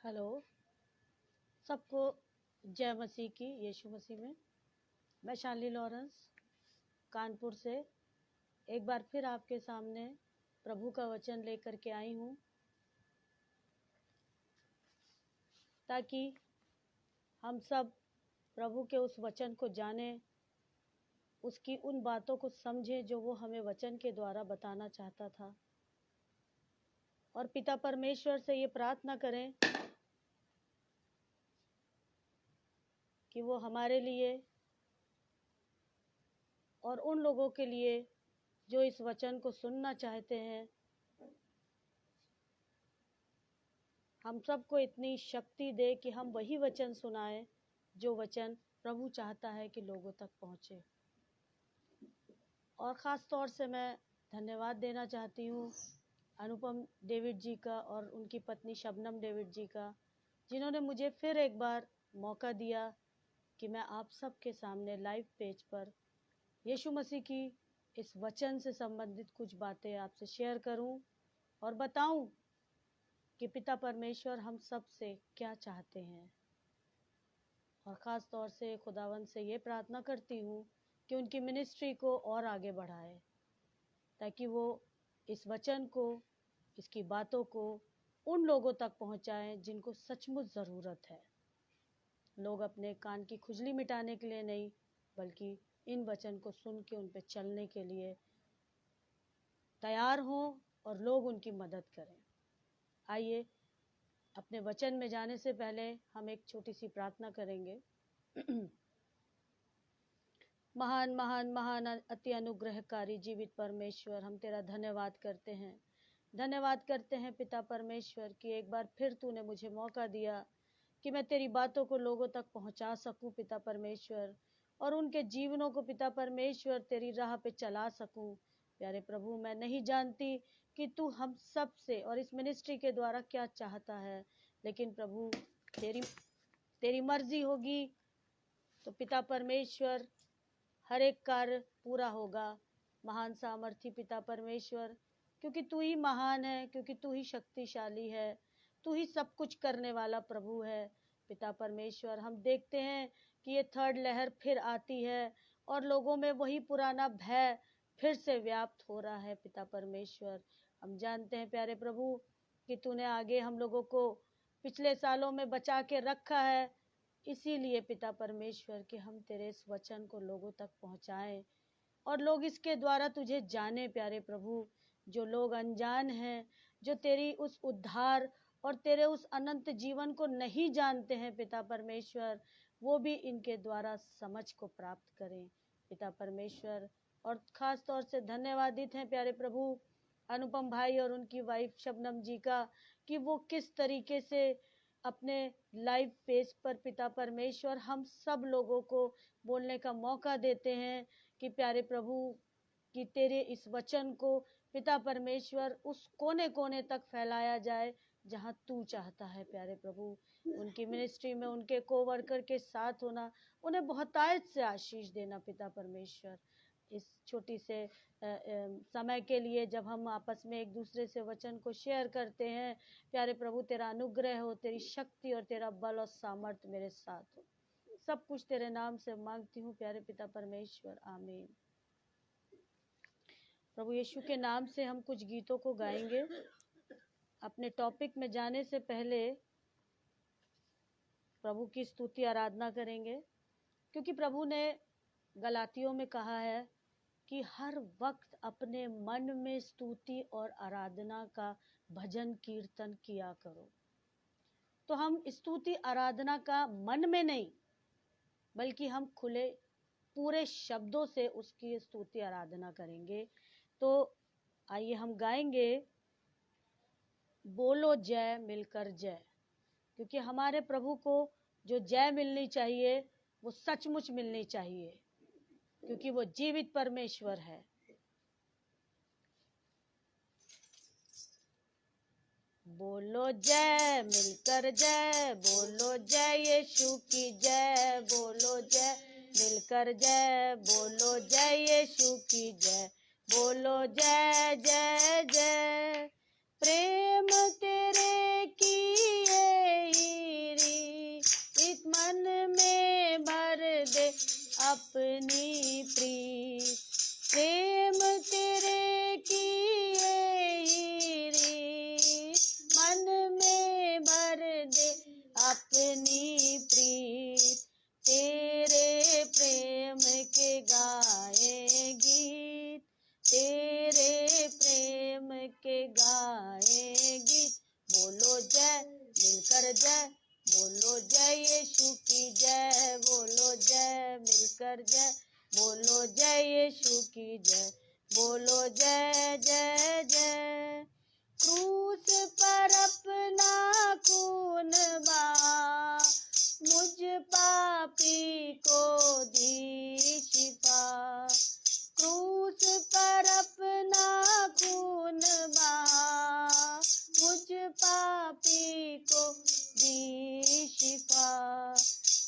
Hello, सबको जय मसीह की, यीशु मसीह में। मैं शार्ली लॉरेंस कानपुर से एक बार फिर आपके सामने प्रभु का वचन लेकर के आई हूँ, ताकि हम सब प्रभु के उस वचन को जानें, उसकी उन बातों को समझें जो वो हमें वचन के द्वारा बताना चाहता था। और पिता परमेश्वर से ये प्रार्थना करें कि वो हमारे लिए और उन लोगों के लिए जो इस वचन को सुनना चाहते हैं, हम सबको इतनी शक्ति दे कि हम वही वचन सुनाएं जो वचन प्रभु चाहता है कि लोगों तक पहुँचे। और ख़ास तौर से मैं धन्यवाद देना चाहती हूँ अनुपम डेविड जी का और उनकी पत्नी शबनम डेविड जी का, जिन्होंने मुझे फिर एक बार मौका दिया कि मैं आप सबके सामने लाइव पेज पर यीशु मसीह की इस वचन से संबंधित कुछ बातें आपसे शेयर करूं और बताऊं कि पिता परमेश्वर हम सब से क्या चाहते हैं। और ख़ास तौर से खुदावंद से ये प्रार्थना करती हूँ कि उनकी मिनिस्ट्री को और आगे बढ़ाए, ताकि वो इस वचन को, इसकी बातों को उन लोगों तक पहुँचाएं जिनको सचमुच ज़रूरत है। लोग अपने कान की खुजली मिटाने के लिए नहीं, बल्कि इन वचन को सुन के उन पे चलने के लिए तैयार हों और लोग उनकी मदद करें। आइए अपने वचन में जाने से पहले हम एक छोटी सी प्रार्थना करेंगे। महान महान महान अति अनुग्रहकारी जीवित परमेश्वर, हम तेरा धन्यवाद करते हैं पिता परमेश्वर कि एक बार फिर तूने मुझे मौका दिया कि मैं तेरी बातों को लोगों तक पहुंचा सकूं पिता परमेश्वर, और उनके जीवनों को पिता परमेश्वर तेरी राह पे चला सकूं। प्यारे प्रभु, मैं नहीं जानती कि तू हम सब से और इस मिनिस्ट्री के द्वारा क्या चाहता है, लेकिन प्रभु तेरी मर्जी होगी तो पिता परमेश्वर हर एक कार्य पूरा होगा। महान सामर्थी पिता परमेश्वर, क्योंकि तू ही महान है, क्योंकि तू ही शक्तिशाली है, तू ही सब कुछ करने वाला प्रभु है। पिता परमेश्वर, हम देखते हैं कि ये थर्ड लहर फिर आती है और लोगों में वही पुराना भय फिर से व्याप्त हो रहा है। पिता परमेश्वर, हम जानते हैं प्यारे प्रभु कि तूने आगे हम लोगों को पिछले सालों में बचा के रखा है, इसीलिए पिता परमेश्वर कि हम तेरे इस वचन को लोगों तक पहुंचाएं और लोग इसके द्वारा तुझे जाने। प्यारे प्रभु, जो लोग अनजान हैं, जो तेरी उस उद्धार और तेरे उस अनंत जीवन को नहीं जानते हैं पिता परमेश्वर, वो भी इनके द्वारा समझ को प्राप्त करें पिता परमेश्वर। और ख़ास तौर से धन्यवादित हैं प्यारे प्रभु अनुपम भाई और उनकी वाइफ शबनम जी का, कि वो किस तरीके से अपने लाइव पेज पर पिता परमेश्वर हम सब लोगों को बोलने का मौका देते हैं कि प्यारे प्रभु कि तेरे इस वचन को पिता परमेश्वर उस कोने कोने तक फैलाया जाए जहां तू चाहता है। प्यारे प्रभु, उनकी मिनिस्ट्री में उनके कोवर्कर के साथ होना, उन्हें बहुतायत से आशीष देना पिता परमेश्वर। इस छोटी से समय के लिए जब हम आपस में एक दूसरे से वचन को शेयर करते हैं, प्यारे प्रभु तेरा अनुग्रह हो, तेरी शक्ति और तेरा बल और सामर्थ्य मेरे साथ हो। सब कुछ तेरे नाम से मांगती हूँ प्यारे पिता परमेश्वर, आमीन। प्रभु यीशु के नाम से हम कुछ गीतों को गाएंगे। अपने टॉपिक में जाने से पहले प्रभु की स्तुति आराधना करेंगे, क्योंकि प्रभु ने गलातियों में कहा है कि हर वक्त अपने मन में स्तुति और आराधना का भजन कीर्तन किया करो। तो हम स्तुति आराधना का मन में नहीं, बल्कि हम खुले पूरे शब्दों से उसकी स्तुति आराधना करेंगे। तो आइए हम गाएंगे बोलो जय मिलकर जय, क्योंकि हमारे प्रभु को जो जय मिलनी चाहिए वो सचमुच मिलनी चाहिए, क्योंकि वो जीवित परमेश्वर है। बोलो जय मिलकर जय, बोलो जय यीशु की जय, बोलो जय मिलकर जय, बोलो जय यीशु की जय, बोलो जय जय जय। प्रेम तेरे किए मिलकर जय, बोलो जय यीशु की जय, बोलो जय जय जय। क्रूस पर अपना खून बहा, मुझ पापी को दी शिफा। क्रूस पर अपना खून बहा, मुझ पापी को दी शिफा।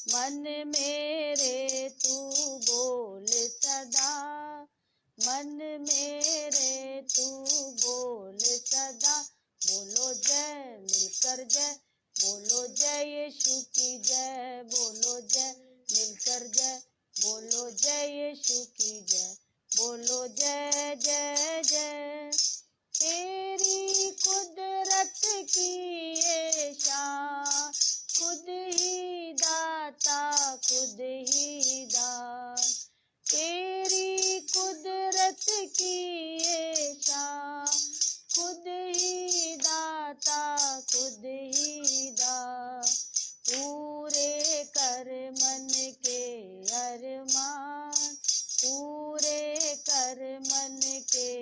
मन मेरे तू बोल सदा, मन मेरे तू बोल सदा, बोलो जय मिलकर जय, बोलो जय यीशु की जय, बोलो जय मिलकर जय, बोलो जय यीशु की जय, बोलो जय जय जय। तेरी कुदरत की ये शान, खुद ही दाता खुद ही दान। तेरी कुदरत की ये शान, खुद ही दाता खुद ही दान। पूरे कर मन के अरमान, पूरे कर मन के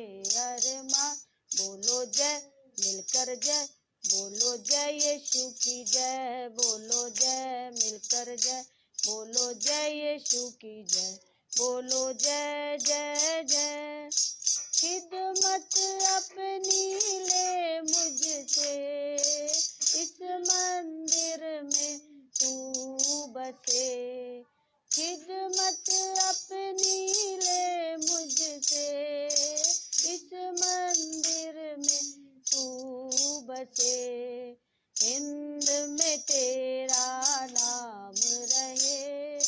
अरमान, बोलो जय मिलकर जय, बोलो जय यीशु की जय, बोलो जय मिलकर जय, बोलो जय यीशु की जय, बोलो जय जय जय। खिदमत अपनी ले मुझसे, इस मंदिर में तू बसे। खिदमत अपनी ले मुझसे, इस मंदिर में तू बसे। हिंद में तेरा नाम रहे,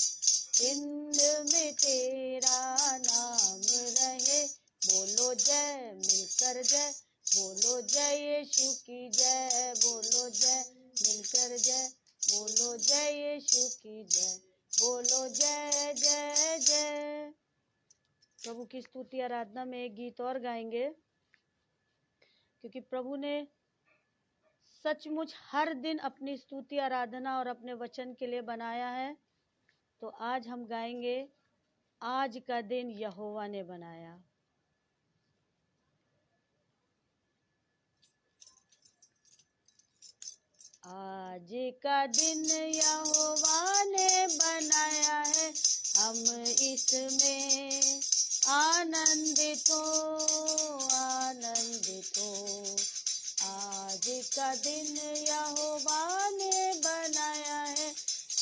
हिंद में तेरा नाम रहे, बोलो जय मिलकर जय, बोलो जय यीशु की जय, बोलो जय मिलकर जय, बोलो जय यीशु की जय, बोलो जय जय जय। प्रभु की स्तुति आराधना में एक गीत और गाएंगे, क्योंकि प्रभु ने सचमुच हर दिन अपनी स्तुति आराधना और अपने वचन के लिए बनाया है। तो आज हम गाएंगे, आज का दिन यहोवा ने बनाया। आज का दिन यहोवा ने बनाया है, हम इसमें आनंदित हो आनंदित हो। आज का दिन यहोवा ने बनाया है,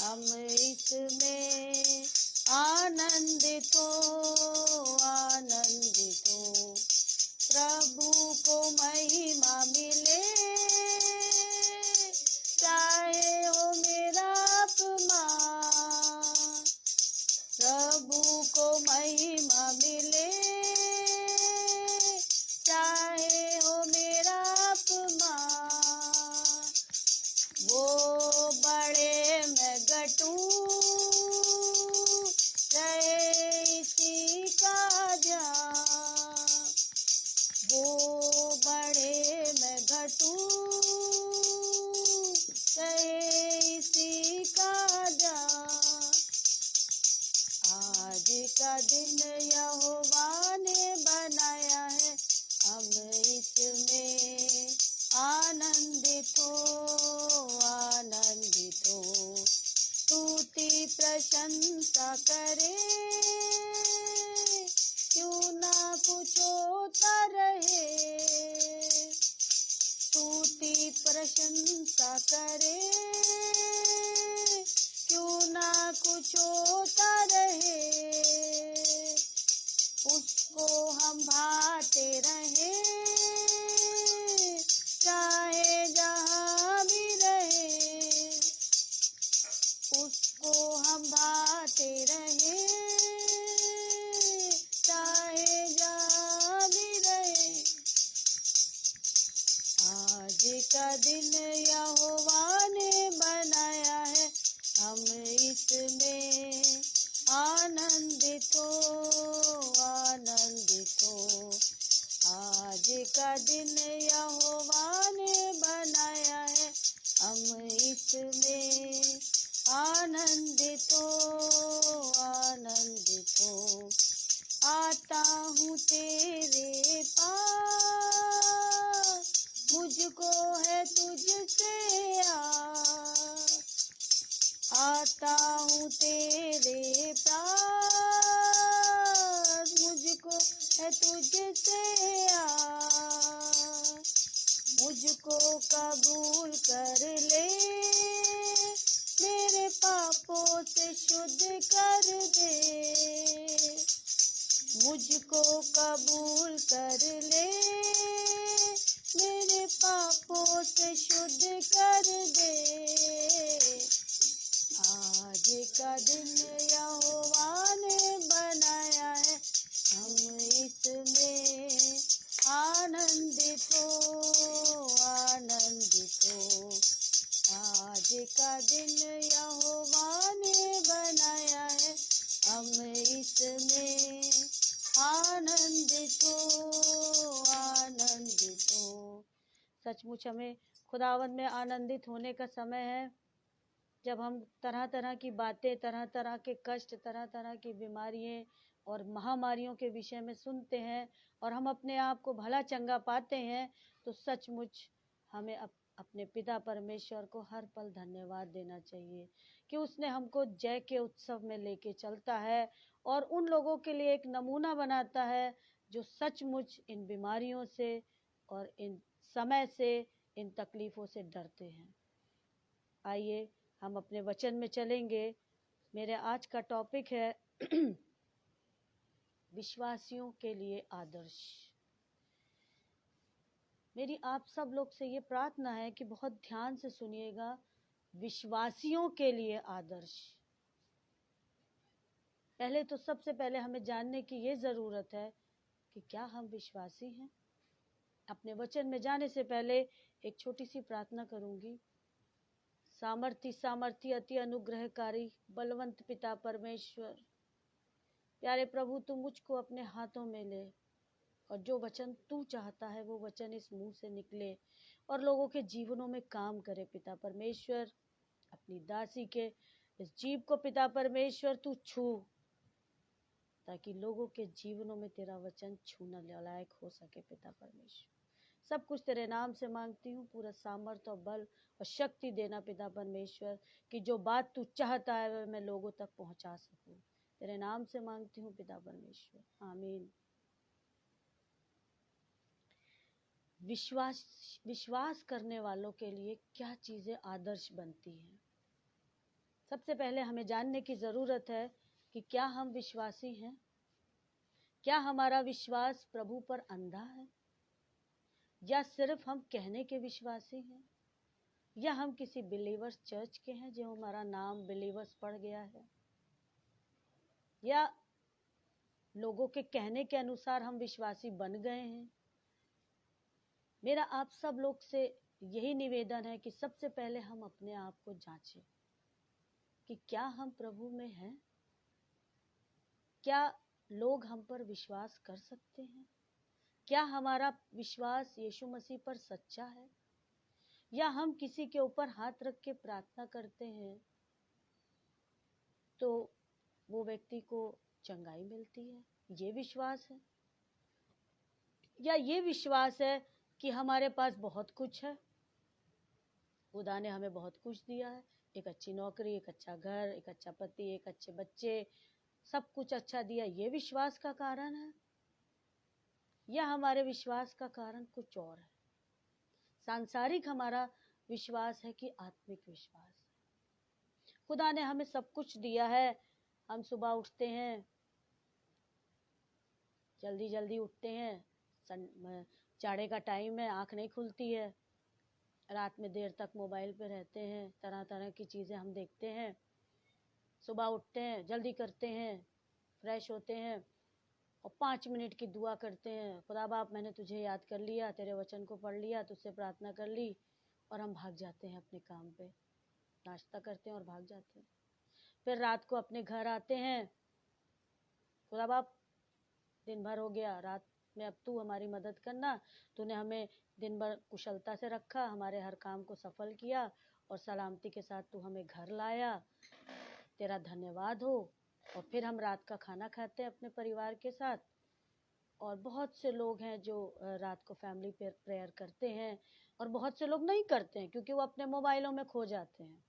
हम इसमें आनंदित हो आनंदित हो। प्रभु को महिमा मिले, चाहे हो मेरा अपमान। प्रभु को महिमा मिले, चाहे हो मेरा अपमान। वो बड़े मैं घटूं, रहे इसी का ध्यान। वो बड़े मैं घटूं, रहे इसी का ध्यान। आज का दिन यहोवा ने बनाया है, हम इसमें आनंदित हो आनंदित हो। स्तुति प्रशंसा करे, क्यों ना कुछ होता रहे। स्तुति प्रशंसा करे, क्यों ना कुछ होता रहे। उसको हम भाते रहे, चाहे जहाँ भी रहे। उसको हम भाते रहे, चाहे जहाँ भी रहे। आज का दिन यहोवा ने बनाया है, हम इसमें आनंदित हो आनंदित हो। आज का दिन यहोवा ने बनाया है, हम इसमें आनंदित हो आनंदित कबूल कर ले, मेरे पापों से शुद्ध कर दे। मुझको कबूल कर ले, मेरे पापों से शुद्ध कर दे। आज का दिन यहोवा ने बनाया है, हम इसमें आनंदित हो, आनंदित हो। आज का दिन यहोवा ने बनाया है, हम इसमें आनंदित हो, आनंदित हो। सचमुच हमें खुदावंद में आनंदित होने का समय है, जब हम तरह तरह की बातें, तरह तरह के कष्ट, तरह तरह की बीमारियां और महामारियों के विषय में सुनते हैं और हम अपने आप को भला चंगा पाते हैं, तो सचमुच हमें अपने पिता परमेश्वर को हर पल धन्यवाद देना चाहिए कि उसने हमको जय के उत्सव में लेके चलता है और उन लोगों के लिए एक नमूना बनाता है जो सचमुच इन बीमारियों से और इन समय से, इन तकलीफ़ों से डरते हैं। आइए हम अपने वचन में चलेंगे। मेरे आज का टॉपिक है विश्वासियों के लिए आदर्श। मेरी आप सब लोग से ये प्रार्थना है कि बहुत ध्यान से सुनिएगा। विश्वासियों के लिए आदर्श। पहले तो सबसे पहले हमें जानने की ये ज़रूरत है कि क्या हम विश्वासी हैं। अपने वचन में जाने से पहले एक छोटी सी प्रार्थना करूंगी। सामर्थी अति अनुग्रहकारी बलवंत पिता परमेश्वर, प्यारे प्रभु, तू मुझको अपने हाथों में ले और जो वचन तू चाहता है वो वचन इस मुंह से निकले और लोगों के जीवनों में काम करे। पिता परमेश्वर, अपनी दासी के इस जीव को पिता परमेश्वर तू छू, ताकि लोगों के जीवनों में तेरा वचन छूने लायक हो सके। पिता परमेश्वर, सब कुछ तेरे नाम से मांगती हूँ। पूरा सामर्थ्य और बल और शक्ति देना पिता परमेश्वर, कि जो बात तू चाहता है वह मैं लोगों तक पहुंचा सकूं। तेरे नाम से मांगती हूँ पिता परमेश्वर, आमीन। विश्वास करने वालों के लिए क्या चीज़ें आदर्श बनती हैं। सबसे पहले हमें जानने की ज़रूरत है कि क्या हम विश्वासी हैं। क्या हमारा विश्वास प्रभु पर अंधा है, या सिर्फ हम कहने के विश्वासी हैं, या हम किसी बिलीवर्स चर्च के हैं जो हमारा नाम बिलीवर्स पड़ गया है, या लोगों के कहने के अनुसार हम विश्वासी बन गए हैं। मेरा आप सब लोग से यही निवेदन है कि सबसे पहले हम अपने आप को जांचें कि क्या हम प्रभु में हैं। क्या लोग हम पर विश्वास कर सकते हैं? क्या हमारा विश्वास यीशु मसीह पर सच्चा है, या हम किसी के ऊपर हाथ रख के प्रार्थना करते हैं तो वो व्यक्ति को चंगाई मिलती है? ये विश्वास है, या ये विश्वास है कि हमारे पास बहुत कुछ है, खुदा ने हमें बहुत कुछ दिया है, एक अच्छी नौकरी, एक अच्छा घर, एक अच्छा पति, एक अच्छे बच्चे, सब कुछ अच्छा दिया, ये विश्वास का कारण है? या हमारे विश्वास का कारण कुछ और है? सांसारिक हमारा विश्वास है कि आत्मिक विश्वास? खुदा ने हमें सब कुछ दिया है। हम सुबह उठते हैं, जल्दी जल्दी उठते हैं, जाड़े का टाइम है, आँख नहीं खुलती है, रात में देर तक मोबाइल पे रहते हैं, तरह तरह की चीज़ें हम देखते हैं। सुबह उठते हैं, जल्दी करते हैं, फ्रेश होते हैं और 5 मिनट की दुआ करते हैं। खुदा बाप, मैंने तुझे याद कर लिया, तेरे वचन को पढ़ लिया, तुझसे प्रार्थना कर ली, और हम भाग जाते हैं अपने काम पे, नाश्ता करते हैं और भाग जाते हैं। फिर रात को अपने घर आते हैं, खुदा बाप दिन भर हो गया, रात में अब तू हमारी मदद करना, तूने हमें दिन भर कुशलता से रखा, हमारे हर काम को सफल किया और सलामती के साथ तू हमें घर लाया, तेरा धन्यवाद हो। और फिर हम रात का खाना खाते हैं अपने परिवार के साथ। और बहुत से लोग हैं जो रात को फैमिली प्रेयर करते हैं, और बहुत से लोग नहीं करते हैं क्योंकि वो अपने मोबाइलों में खो जाते हैं।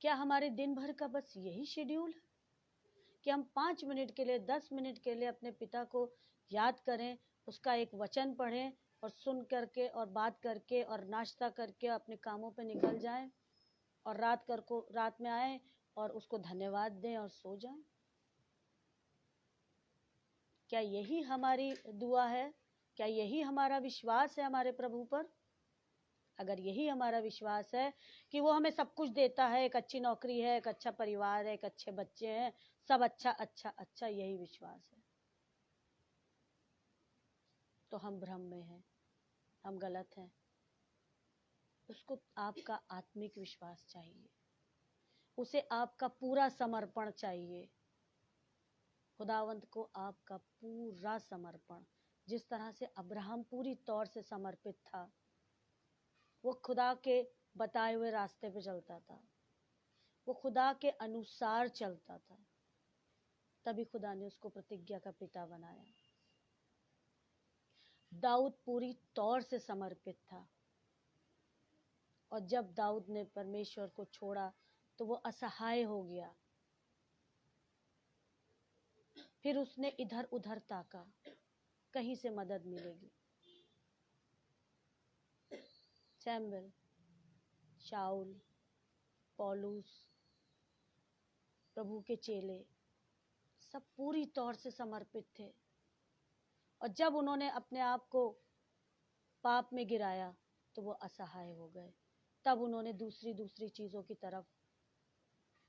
क्या हमारे दिन भर का बस यही शेड्यूल है कि हम 5 मिनट के लिए, 10 मिनट के लिए अपने पिता को याद करें, उसका एक वचन पढ़ें और सुन करके और बात करके और नाश्ता करके अपने कामों पे निकल जाएं और रात में आए और उसको धन्यवाद दें और सो जाएं। क्या यही हमारी दुआ है? क्या यही हमारा विश्वास है हमारे प्रभु पर? अगर यही हमारा विश्वास है कि वो हमें सब कुछ देता है, एक अच्छी नौकरी है, एक अच्छा परिवार है, एक अच्छे बच्चे हैं, सब अच्छा अच्छा अच्छा, यही विश्वास है, तो हम भ्रम में हैं, हम गलत हैं। उसको आपका आत्मिक विश्वास चाहिए, उसे आपका पूरा समर्पण चाहिए। खुदावंत को आपका पूरा समर्पण, जिस तरह से अब्राहम पूरी तौर से समर्पित था, वो खुदा के बताए हुए रास्ते पे चलता था, वो खुदा के अनुसार चलता था, तभी खुदा ने उसको प्रतिज्ञा का पिता बनाया। दाऊद पूरी तौर से समर्पित था, और जब दाऊद ने परमेश्वर को छोड़ा तो वो असहाय हो गया। फिर उसने इधर उधर ताका, कहीं से मदद मिलेगी। सैमुएल, शाऊल, पौलुस, प्रभु के चेले सब पूरी तौर से समर्पित थे, और जब उन्होंने अपने आप को पाप में गिराया तो वो असहाय हो गए। तब उन्होंने दूसरी चीजों की तरफ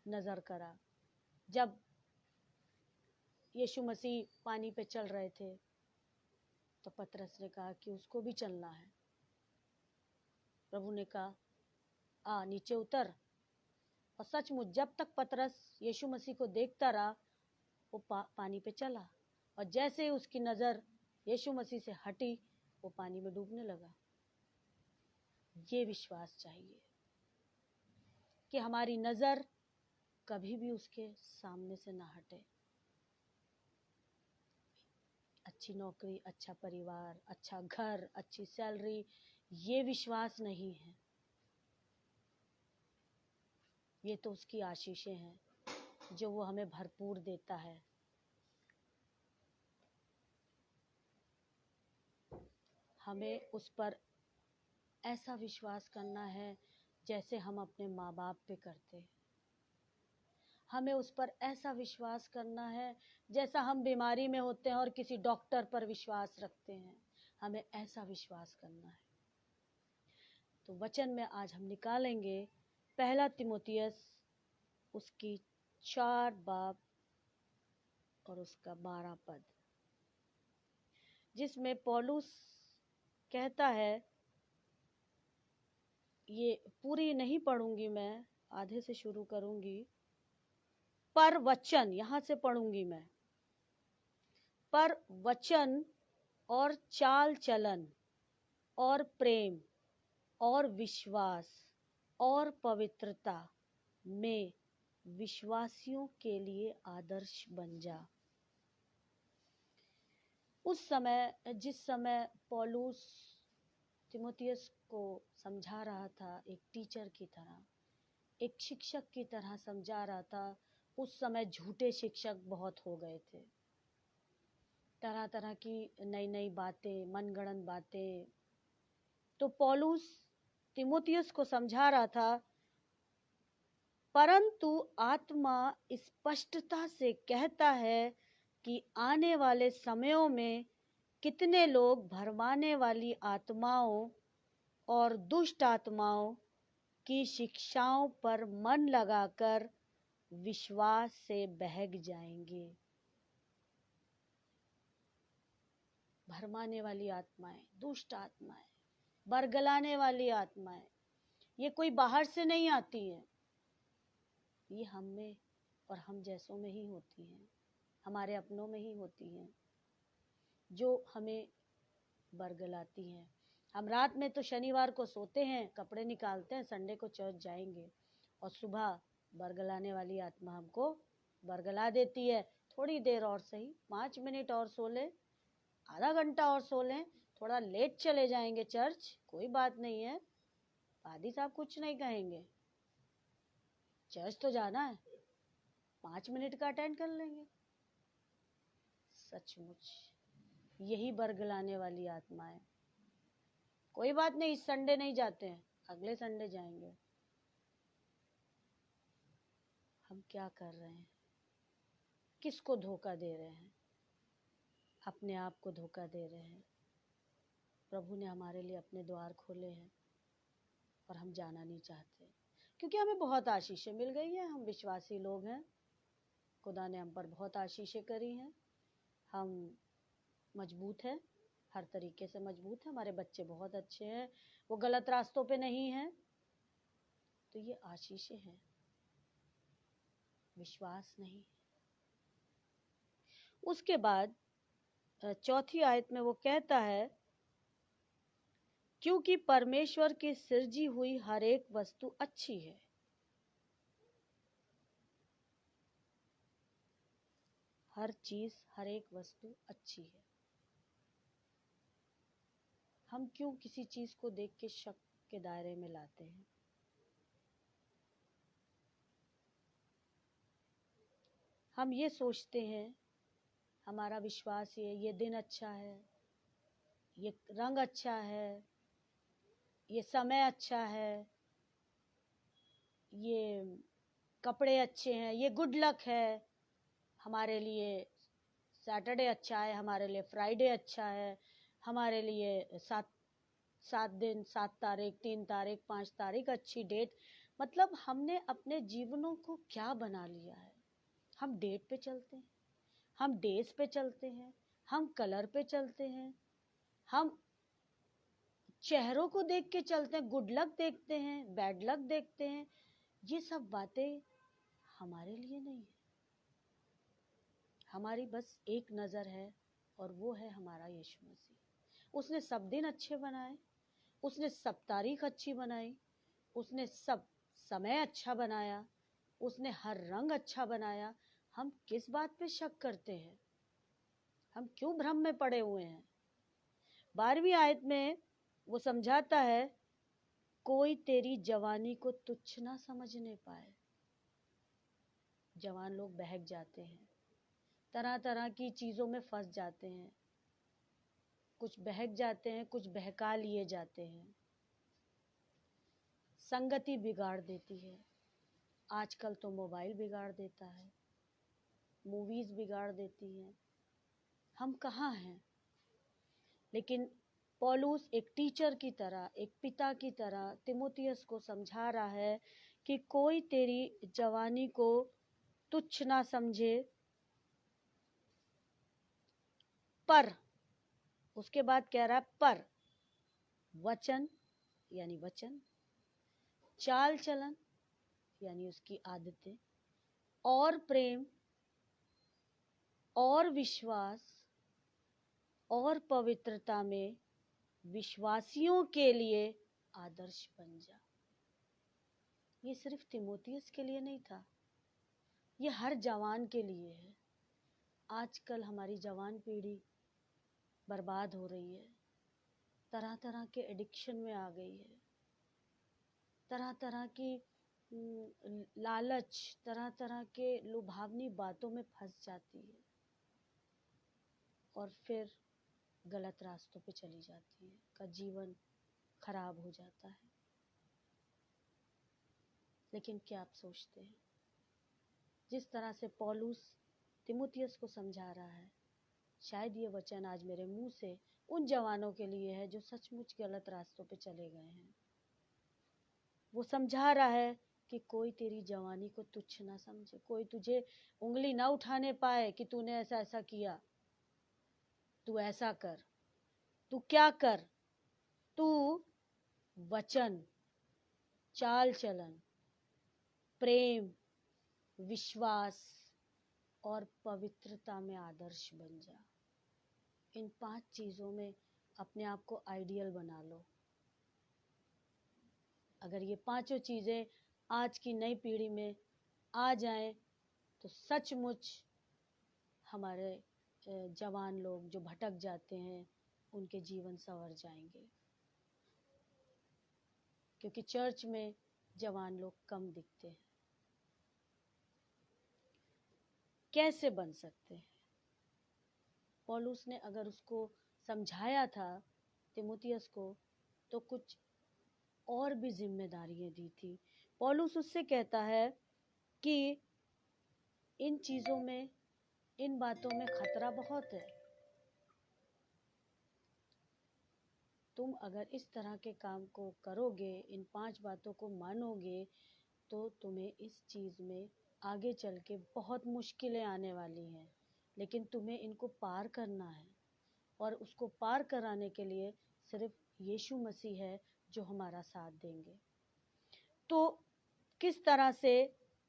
नजर करा। जब यीशु मसीह पानी पे चल रहे थे तो पतरस ने कहा कि उसको भी चलना है। प्रभु ने कहा आ नीचे उतर, और सचमुच जब तक पतरस यीशु मसीह को देखता रहा वो पानी पे चला, और जैसे ही उसकी नजर यीशु मसीह से हटी वो पानी में डूबने लगा। ये विश्वास चाहिए कि हमारी नजर कभी भी उसके सामने से ना हटे। अच्छी नौकरी, अच्छा परिवार, अच्छा घर, अच्छी सैलरी, ये विश्वास नहीं है, ये तो उसकी आशीषें हैं जो वो हमें भरपूर देता है। हमें उस पर ऐसा विश्वास करना है जैसे हम अपने माँ बाप पे करते हैं। हमें उस पर ऐसा विश्वास करना है जैसा हम बीमारी में होते हैं और किसी डॉक्टर पर विश्वास रखते हैं। हमें ऐसा विश्वास करना है। तो वचन में आज हम निकालेंगे 1 तीमुथियुस उसकी 4 बाब और उसका 12 पद, जिसमें पौलुस कहता है, ये पूरी नहीं पढ़ूंगी मैं, आधे से शुरू करूंगी। पर वचन, यहां से पढ़ूंगी मैं। पर वचन और चाल चलन और प्रेम और विश्वास और पवित्रता में विश्वासियों के लिए आदर्श बन जा। उस समय, जिस समय पौलुस तीमुथियुस को समझा रहा था, एक टीचर की तरह, एक शिक्षक की तरह समझा रहा था, उस समय झूठे शिक्षक बहुत हो गए थे। तरह तरह की नई नई बातें, मनगढ़ंत बातें। तो पौलुस तीमुथियुस को समझा रहा था, परंतु आत्मा स्पष्टता से कहता है कि आने वाले समयों में कितने लोग भरमाने वाली आत्माओं और दुष्ट आत्माओं की शिक्षाओं पर मन लगाकर विश्वास से बहक जाएंगे। भरमाने वाली आत्माएं, दुष्ट आत्माएं, बरगलाने वाली आत्माएं, ये कोई बाहर से नहीं आती हैं, ये हम में और हम जैसों में ही होती हैं, हमारे अपनों में ही होती हैं, जो हमें बरगलाती हैं। हम रात में तो शनिवार को सोते हैं, कपड़े निकालते हैं, संडे को चर्च जाएंगे, और सुबह बरगलाने वाली आत्मा हमको बरगला देती है। थोड़ी देर और सही, 5 मिनट और सो ले, आधा घंटा और सो लें, थोड़ा लेट चले जाएंगे चर्च, कोई बात नहीं है, पादी साहब कुछ नहीं कहेंगे, चर्च तो जाना है, 5 मिनट का अटेंड कर लेंगे। सचमुच यही बरगलाने वाली आत्मा है। कोई बात नहीं, इस संडे नहीं जाते हैं, अगले संडे जाएंगे। हम क्या कर रहे हैं? किसको धोखा दे रहे हैं? अपने आप को धोखा दे रहे हैं। प्रभु ने हमारे लिए अपने द्वार खोले हैं और हम जाना नहीं चाहते, क्योंकि हमें बहुत आशीषें मिल गई हैं। हम विश्वासी लोग हैं, खुदा ने हम पर बहुत आशीषें करी हैं। हम मजबूत हैं, हर तरीके से मजबूत हैं। हमारे बच्चे बहुत अच्छे हैं, वो गलत रास्तों पे नहीं हैं। तो ये आशीषें हैं, विश्वास नहीं। उसके बाद चौथी आयत में वो कहता है, क्योंकि परमेश्वर की सृजी हुई हर एक वस्तु अच्छी है। हर चीज, हर एक वस्तु अच्छी है। हम क्यों किसी चीज को देख के शक के दायरे में लाते हैं? हम ये सोचते हैं, हमारा विश्वास ये दिन अच्छा है, ये रंग अच्छा है, ये समय अच्छा है, ये कपड़े अच्छे हैं, ये गुड लक है। हमारे लिए सैटरडे अच्छा है, हमारे लिए फ्राइडे अच्छा है, हमारे लिए 7 दिन, 7 तारीख, 3 तारीख, 5 तारीख अच्छी डेट। मतलब हमने अपने जीवनों को क्या बना लिया है? हम डेट पे चलते हैं, हम डेज पे चलते हैं, हम कलर पे चलते हैं, हम चेहरों को देख के चलते हैं, गुड लक देखते हैं, बैड लक देखते हैं। ये सब बातें हमारे लिए नहीं है। हमारी बस एक नज़र है, और वो है हमारा यीशु मसीह। उसने सब दिन अच्छे बनाए, उसने सब तारीख अच्छी बनाई, उसने सब समय अच्छा बनाया, उसने हर रंग अच्छा बनाया। हम किस बात पे शक करते हैं? हम क्यों भ्रम में पड़े हुए हैं? 12वीं आयत में वो समझाता है, कोई तेरी जवानी को तुच्छ ना समझने पाए। जवान लोग बहक जाते हैं, तरह तरह की चीजों में फंस जाते हैं, कुछ बहक जाते हैं, कुछ बहका लिए जाते हैं। संगति बिगाड़ देती है। आजकल तो मोबाइल बिगाड़ देता है, मूवीज बिगाड़ देती हैं। हम कहाँ हैं? लेकिन पौलुस एक टीचर की तरह, एक पिता की तरह तिमोथियस को समझा रहा है कि कोई तेरी जवानी को तुच्छ ना समझे, पर उसके बाद कह रहा है, पर वचन यानी वचन, चाल चलन यानी उसकी आदतें, और प्रेम और विश्वास और पवित्रता में विश्वासियों के लिए आदर्श बन जा। ये सिर्फ तिमोथियस के लिए नहीं था, ये हर जवान के लिए है। आजकल हमारी जवान पीढ़ी बर्बाद हो रही है, तरह तरह के एडिक्शन में आ गई है, तरह तरह की लालच, तरह तरह के लुभावनी बातों में फंस जाती है और फिर गलत रास्तों पे चली जाती है, का जीवन खराब हो जाता है। लेकिन क्या आप सोचते हैं, जिस तरह से पौलुस तिमुथियस को समझा रहा है, शायद ये वचन आज मेरे मुंह से उन जवानों के लिए है जो सचमुच गलत रास्तों पे चले गए हैं। वो समझा रहा है कि कोई तेरी जवानी को तुच्छ ना समझे, कोई तुझे उंगली ना उठाने पाए कि तूने ऐसा ऐसा किया, तू ऐसा कर, तू क्या कर। तू वचन, चाल चलन, प्रेम, विश्वास और पवित्रता में आदर्श बन जा। इन 5 चीजों में अपने आप को आइडियल बना लो। अगर ये 5 चीजें आज की नई पीढ़ी में आ जाएं तो सचमुच हमारे जवान लोग जो भटक जाते हैं उनके जीवन संवर जाएंगे, क्योंकि चर्च में जवान लोग कम दिखते हैं। कैसे बन सकते हैं? पौलुस ने अगर उसको समझाया था तिमुथियस को तो कुछ और भी जिम्मेदारियां दी थी। पौलुस उससे कहता है कि इन चीजों में, इन बातों में खतरा बहुत है। तुम अगर इस तरह के काम को करोगे, इन 5 बातों को मानोगे, तो तुम्हें इस चीज में आगे चल के बहुत मुश्किलें आने वाली हैं, लेकिन तुम्हें इनको पार करना है। और उसको पार कराने के लिए सिर्फ यीशु मसीह है जो हमारा साथ देंगे। तो किस तरह से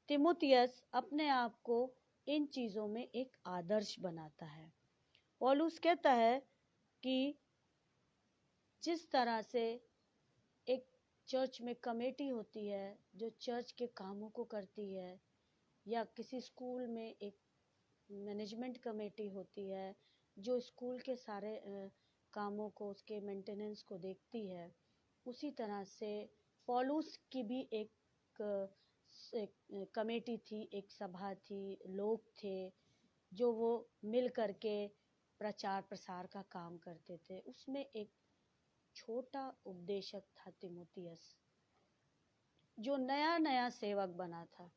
तिमुथियस अपने आप को इन चीजों में एक आदर्श बनाता है। पौलुस कहता है कि जिस तरह से एक चर्च में कमेटी होती है जो चर्च के कामों को करती है, या किसी स्कूल में एक मैनेजमेंट कमेटी होती है जो स्कूल के सारे कामों को, उसके मेंटेनेंस को देखती है, उसी तरह से पौलुस की भी एक कमेटी थी, एक सभा थी, लोग थे जो वो मिल करके प्रचार प्रसार का काम करते थे। उसमें एक छोटा उपदेशक था तिमुथियस, जो नया नया सेवक बना था।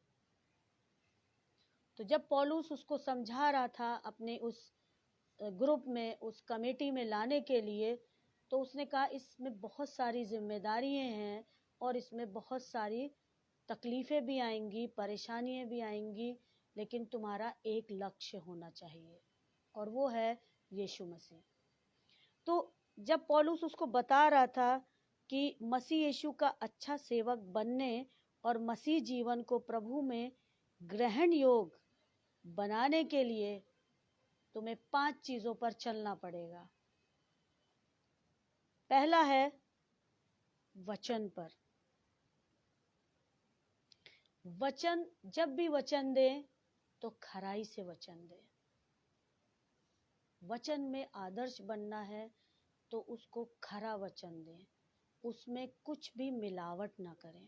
तो जब पौलुस उसको समझा रहा था अपने उस ग्रुप में, उस कमेटी में लाने के लिए, तो उसने कहा इसमें बहुत सारी जिम्मेदारियां हैं और इसमें बहुत सारी तकलीफें भी आएंगी, परेशानियां भी आएंगी, लेकिन तुम्हारा एक लक्ष्य होना चाहिए और वो है यीशु मसीह। तो जब पौलुस उसको बता रहा था कि मसीह यीशु का अच्छा सेवक बनने और मसीह जीवन को प्रभु में ग्रहण योग्य बनाने के लिए तुम्हें 5 चीजों पर चलना पड़ेगा। पहला है वचन पर। वचन, जब भी वचन दे तो खराई से वचन दे। वचन में आदर्श बनना है तो उसको खरा वचन दें, उसमें कुछ भी मिलावट ना करें,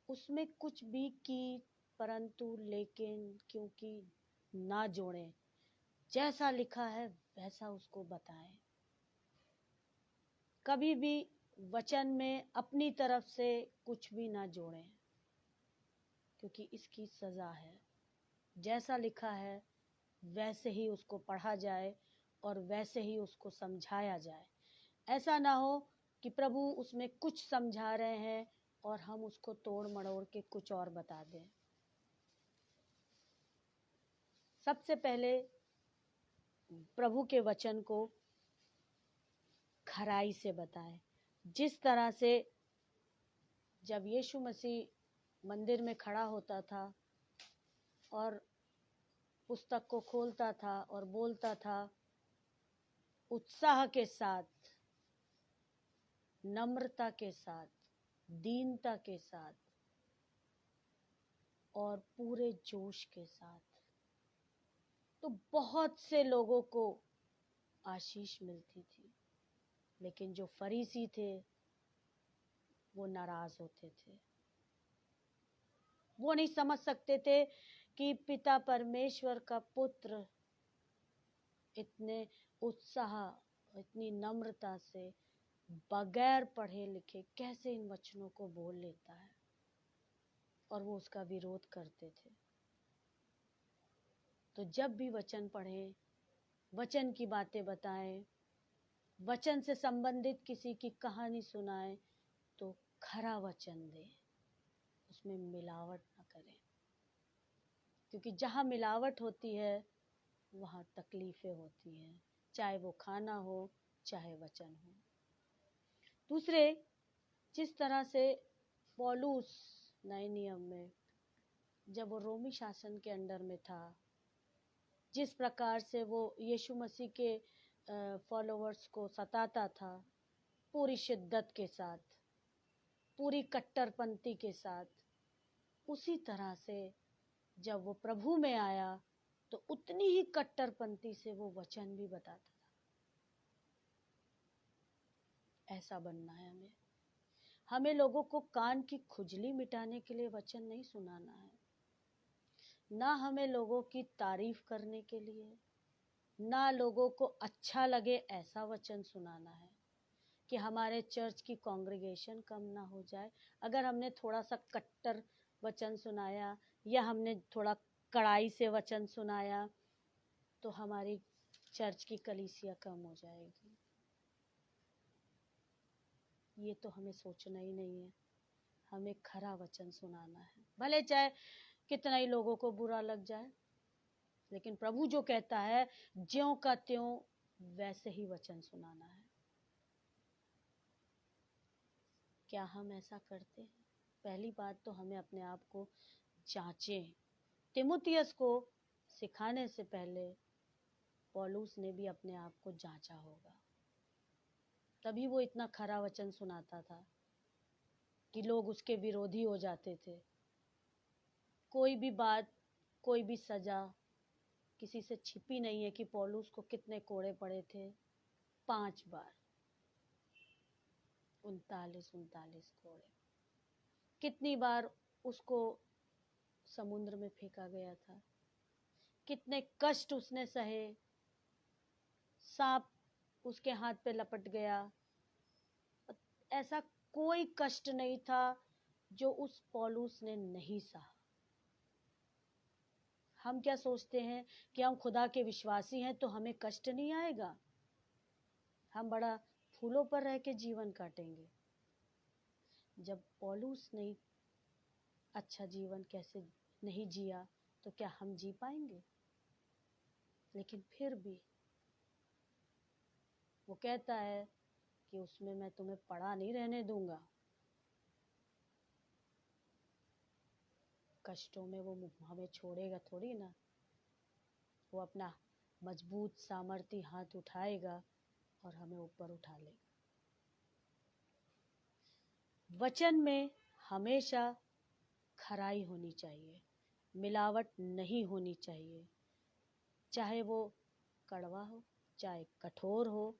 उसमें कुछ भी की परंतु लेकिन क्योंकि ना जोड़ें। जैसा लिखा है वैसा उसको बताएं। कभी भी वचन में अपनी तरफ से कुछ भी ना जोड़ें, क्योंकि इसकी सजा है। जैसा लिखा है वैसे ही उसको पढ़ा जाए और वैसे ही उसको समझाया जाए। ऐसा ना हो कि प्रभु उसमें कुछ समझा रहे हैं और हम उसको तोड़ मड़ोड़ के कुछ और बता दें। सबसे पहले प्रभु के वचन को खराई से बताएं। जिस तरह से जब यीशु मसीह मंदिर में खड़ा होता था और पुस्तक को खोलता था और बोलता था, उत्साह के साथ, नम्रता के साथ, दीनता के साथ और पूरे जोश के साथ, तो बहुत से लोगों को आशीष मिलती थी। लेकिन जो फरीसी थे वो नाराज होते थे। वो नहीं समझ सकते थे कि पिता परमेश्वर का पुत्र इतने उत्साह, इतनी नम्रता से, बगैर पढ़े लिखे कैसे इन वचनों को बोल लेता है, और वो उसका विरोध करते थे। तो जब भी वचन पढ़ें, वचन की बातें बताएं, वचन से संबंधित किसी की कहानी सुनाएं, तो खरा वचन दें, उसमें मिलावट ना करें, क्योंकि जहाँ मिलावट होती है वहाँ तकलीफें होती हैं, चाहे वो खाना हो चाहे वचन हो। दूसरे, जिस तरह से पौलुस नए नियम में जब वो रोमी शासन के अंडर में था, जिस प्रकार से वो यीशु मसीह के फॉलोअर्स को सताता था, पूरी शिद्दत के साथ, पूरी कट्टरपंथी के साथ, उसी तरह से जब वो प्रभु में आया तो उतनी ही कट्टरपंथी से वो वचन भी बताता था। ऐसा बनना है हमें। हमें लोगों को कान की खुजली मिटाने के लिए वचन नहीं सुनाना है, ना हमें लोगों की तारीफ करने के लिए, ना लोगों को अच्छा लगे ऐसा वचन सुनाना है। कि हमारे चर्च की कांग्रेगेशन कम ना हो जाए। अगर हमने थोड़ा सा कट्टर वचन सुनाया या हमने थोड़ा कड़ाई से वचन सुनाया तो हमारी चर्च की कलीसिया कम हो जाएगी। ये तो हमें सोचना ही नहीं है। हमें खरा वचन सुनाना है, भले चाहे कितना ही लोगों को बुरा लग जाए, लेकिन प्रभु जो कहता है ज्यों का त्यों वैसे ही वचन सुनाना है। क्या हम ऐसा करते हैं? पहली बात तो हमें अपने आप को जांचें। तिमुथियस को सिखाने से पहले पौलुस ने भी अपने आप को जांचा होगा, तभी वो इतना खरा वचन सुनाता था कि लोग उसके विरोधी हो जाते थे। कोई भी बात, कोई भी सजा किसी से छिपी नहीं है कि पौलुस को कितने कोड़े पड़े थे। 5 बार 39 कोड़े। कितनी बार उसको समुद्र में फेंका गया था, कितने कष्ट उसने सहे। सांप उसके हाथ पे लपट गया। ऐसा कोई कष्ट नहीं था जो उस पौलुस ने नहीं सहा। हम क्या सोचते हैं कि हम खुदा के विश्वासी हैं तो हमें कष्ट नहीं आएगा, हम बड़ा फूलों पर रह के जीवन काटेंगे। जब पौलुस ने अच्छा जीवन कैसे नहीं जिया तो क्या हम जी पाएंगे? लेकिन फिर भी वो कहता है कि उसमें मैं तुम्हें पड़ा नहीं रहने दूंगा। कष्टों में वो हमें छोड़ेगा थोड़ी ना। वो अपना मजबूत सामर्थी हाथ उठाएगा और हमें ऊपर उठा लेगा। वचन में हमेशा खराई होनी चाहिए, मिलावट नहीं होनी चाहिए। चाहे वो कड़वा हो, चाहे कठोर हो,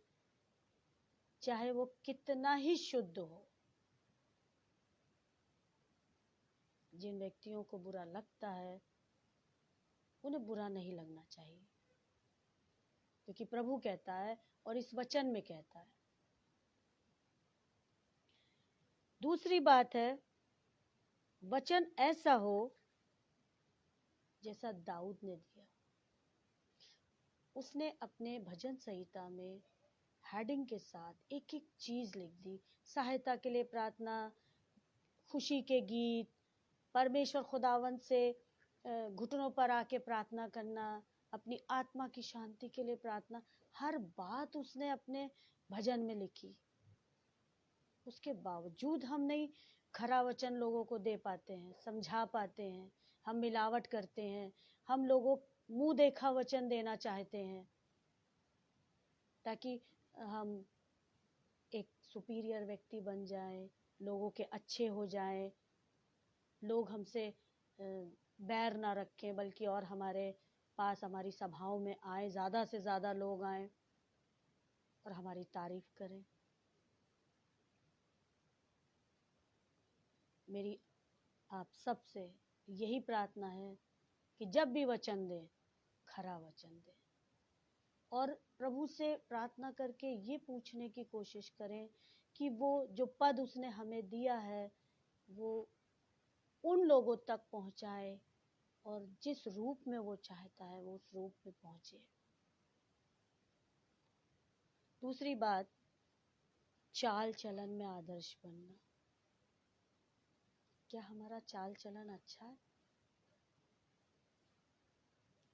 चाहे वो कितना ही शुद्ध हो। जिन व्यक्तियों को बुरा लगता है उन्हें बुरा नहीं लगना चाहिए, क्योंकि प्रभु कहता है और इस वचन में कहता है। दूसरी बात है, वचन ऐसा हो जैसा दाऊद ने दिया। उसने अपने भजन संहिता में हेडिंग के साथ एक एक चीज लिख दी। सहायता के लिए प्रार्थना, खुशी के गीत, परमेश्वर खुदावन से घुटनों पर आके प्रार्थना करना, अपनी आत्मा की शांति के लिए प्रार्थना, हर बात उसने अपने भजन में लिखी। उसके बावजूद हम नहीं खरा वचन लोगों को दे पाते हैं, समझा पाते हैं। हम मिलावट करते हैं, हम लोगों मुंह देखा वचन देना चाहते हैं ताकि हम एक सुपीरियर व्यक्ति बन जाएं, लोगों के अच्छे हो जाएं, लोग हमसे बैर ना रखें, बल्कि और हमारे पास, हमारी सभाओं में आए, ज़्यादा से ज़्यादा लोग आएं और हमारी तारीफ करें। मेरी आप सबसे यही प्रार्थना है कि जब भी वचन दें, खरा वचन दें, और प्रभु से प्रार्थना करके ये पूछने की कोशिश करें कि वो जो पद उसने हमें दिया है वो उन लोगों तक पहुंचाए और जिस रूप में वो चाहता है वो उस रूप में पहुंचे। दूसरी बात, चाल चलन में आदर्श बनना। क्या हमारा चाल चलन अच्छा है?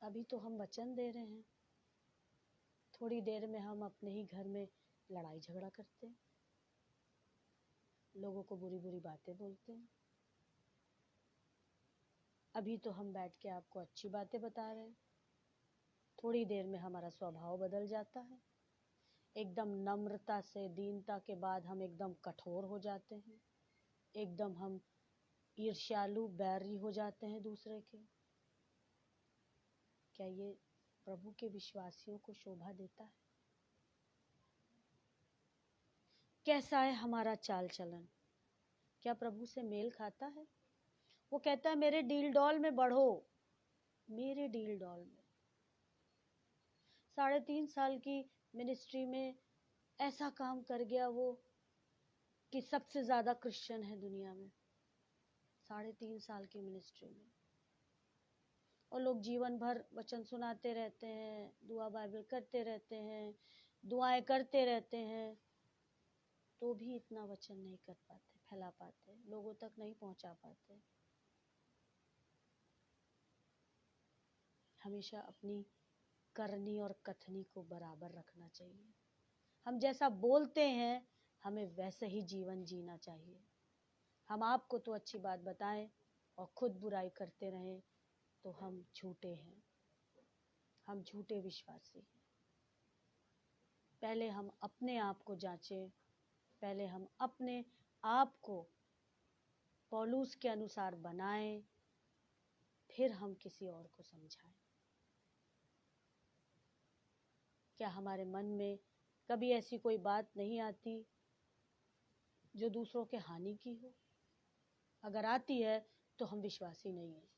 अभी तो हम वचन दे रहे हैं, थोड़ी देर में हम अपने ही घर में लड़ाई झगड़ा करते हैं, लोगों को बुरी बुरी बातें बोलते हैं। अभी तो हम बैठ के आपको अच्छी बातें बता रहे हैं, थोड़ी देर में हमारा स्वभाव बदल जाता है। एकदम नम्रता से, दीनता के बाद हम एकदम कठोर हो जाते हैं, एकदम हम ईर्ष्यालु, बैरी हो जाते हैं दूसरे के। क्या ये प्रभु के विश्वासियों को शोभा देता है? कैसा है हमारा चाल चलन? क्या प्रभु से मेल खाता है? वो कहता है मेरे डील डॉल में बढ़ो, मेरे डील डॉल में। 3.5 साल की मिनिस्ट्री में ऐसा काम कर गया वो कि सबसे ज़्यादा क्रिश्चियन है दुनिया में, 3.5 साल की मिनिस्ट्री में, और लोग जीवन भर वचन सुनाते रहते हैं, दुआ बाइबल करते रहते हैं, दुआएं करते रहते हैं, तो भी इतना वचन नहीं कर पाते, फैला पाते, लोगों तक नहीं पहुंचा पाते। हमेशा अपनी करनी और कथनी को बराबर रखना चाहिए। हम जैसा बोलते हैं हमें वैसे ही जीवन जीना चाहिए। हम आपको तो अच्छी बात बताएं और खुद बुराई करते रहें तो हम झूठे हैं, हम झूठे विश्वासी हैं। पहले हम अपने आप को जांचें, पहले हम अपने आप को पौलुस के अनुसार बनाएं, फिर हम किसी और को समझाएं। क्या हमारे मन में कभी ऐसी कोई बात नहीं आती जो दूसरों के हानि की हो? अगर आती है तो हम विश्वासी नहीं हैं।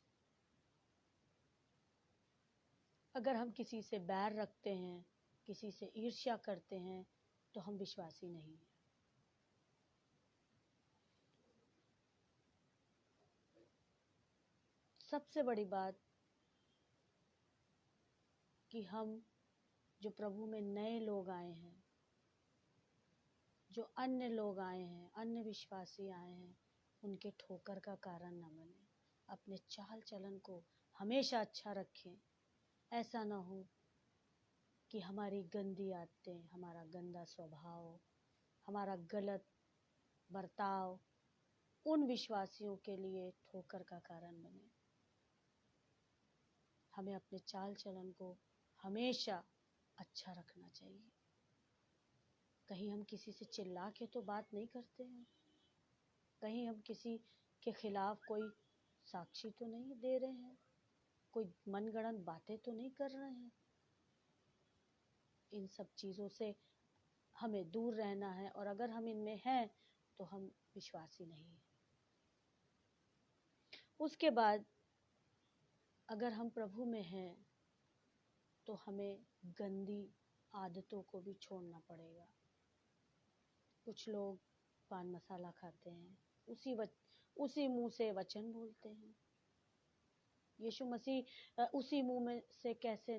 अगर हम किसी से बैर रखते हैं, किसी से ईर्ष्या करते हैं, तो हम विश्वासी नहीं हैं। सबसे बड़ी बात कि हम जो प्रभु में नए लोग आए हैं, जो अन्य लोग आए हैं, अन्य विश्वासी आए हैं, उनके ठोकर का कारण न बने। अपने चाल चलन को हमेशा अच्छा रखें। ऐसा ना हो कि हमारी गंदी आदतें, हमारा गंदा स्वभाव, हमारा गलत बर्ताव उन विश्वासियों के लिए ठोकर का कारण बने। हमें अपने चाल चलन को हमेशा अच्छा रखना चाहिए। कहीं हम किसी से चिल्ला के तो बात नहीं करते हैं, कहीं हम किसी के खिलाफ कोई साक्षी तो नहीं दे रहे हैं, कोई मनगढ़ंत बातें तो नहीं कर रहे हैं। इन सब चीज़ों से हमें दूर रहना है, और अगर हम इनमें हैं तो हम विश्वासी नहीं हैं। उसके बाद अगर हम प्रभु में हैं तो हमें गंदी आदतों को भी छोड़ना पड़ेगा। कुछ लोग पान मसाला खाते हैं, उसी मुंह से वचन बोलते हैं। यीशु मसीह उसी मुंह में से कैसे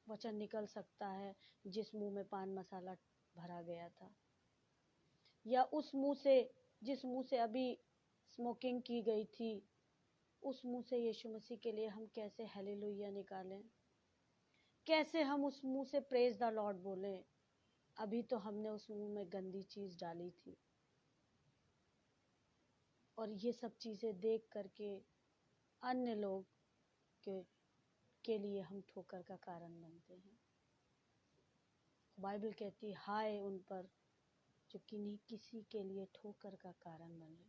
वचन निकल सकता है जिस मुंह में पान मसाला भरा गया था, या उस मुंह से, जिस मुंह से अभी स्मोकिंग की गई थी, उस मुंह से यीशु मसीह के लिए हम कैसे हालेलुया निकालें? कैसे हम उस मुंह से प्रेज द लॉर्ड बोलें? अभी तो हमने उस मुंह में गंदी चीज डाली थी, और ये सब चीजें देख करके अन्य लोग के लिए हम ठोकर का कारण बनते हैं। बाइबल कहती है, हाय उन पर जो किसी के लिए ठोकर का कारण बने।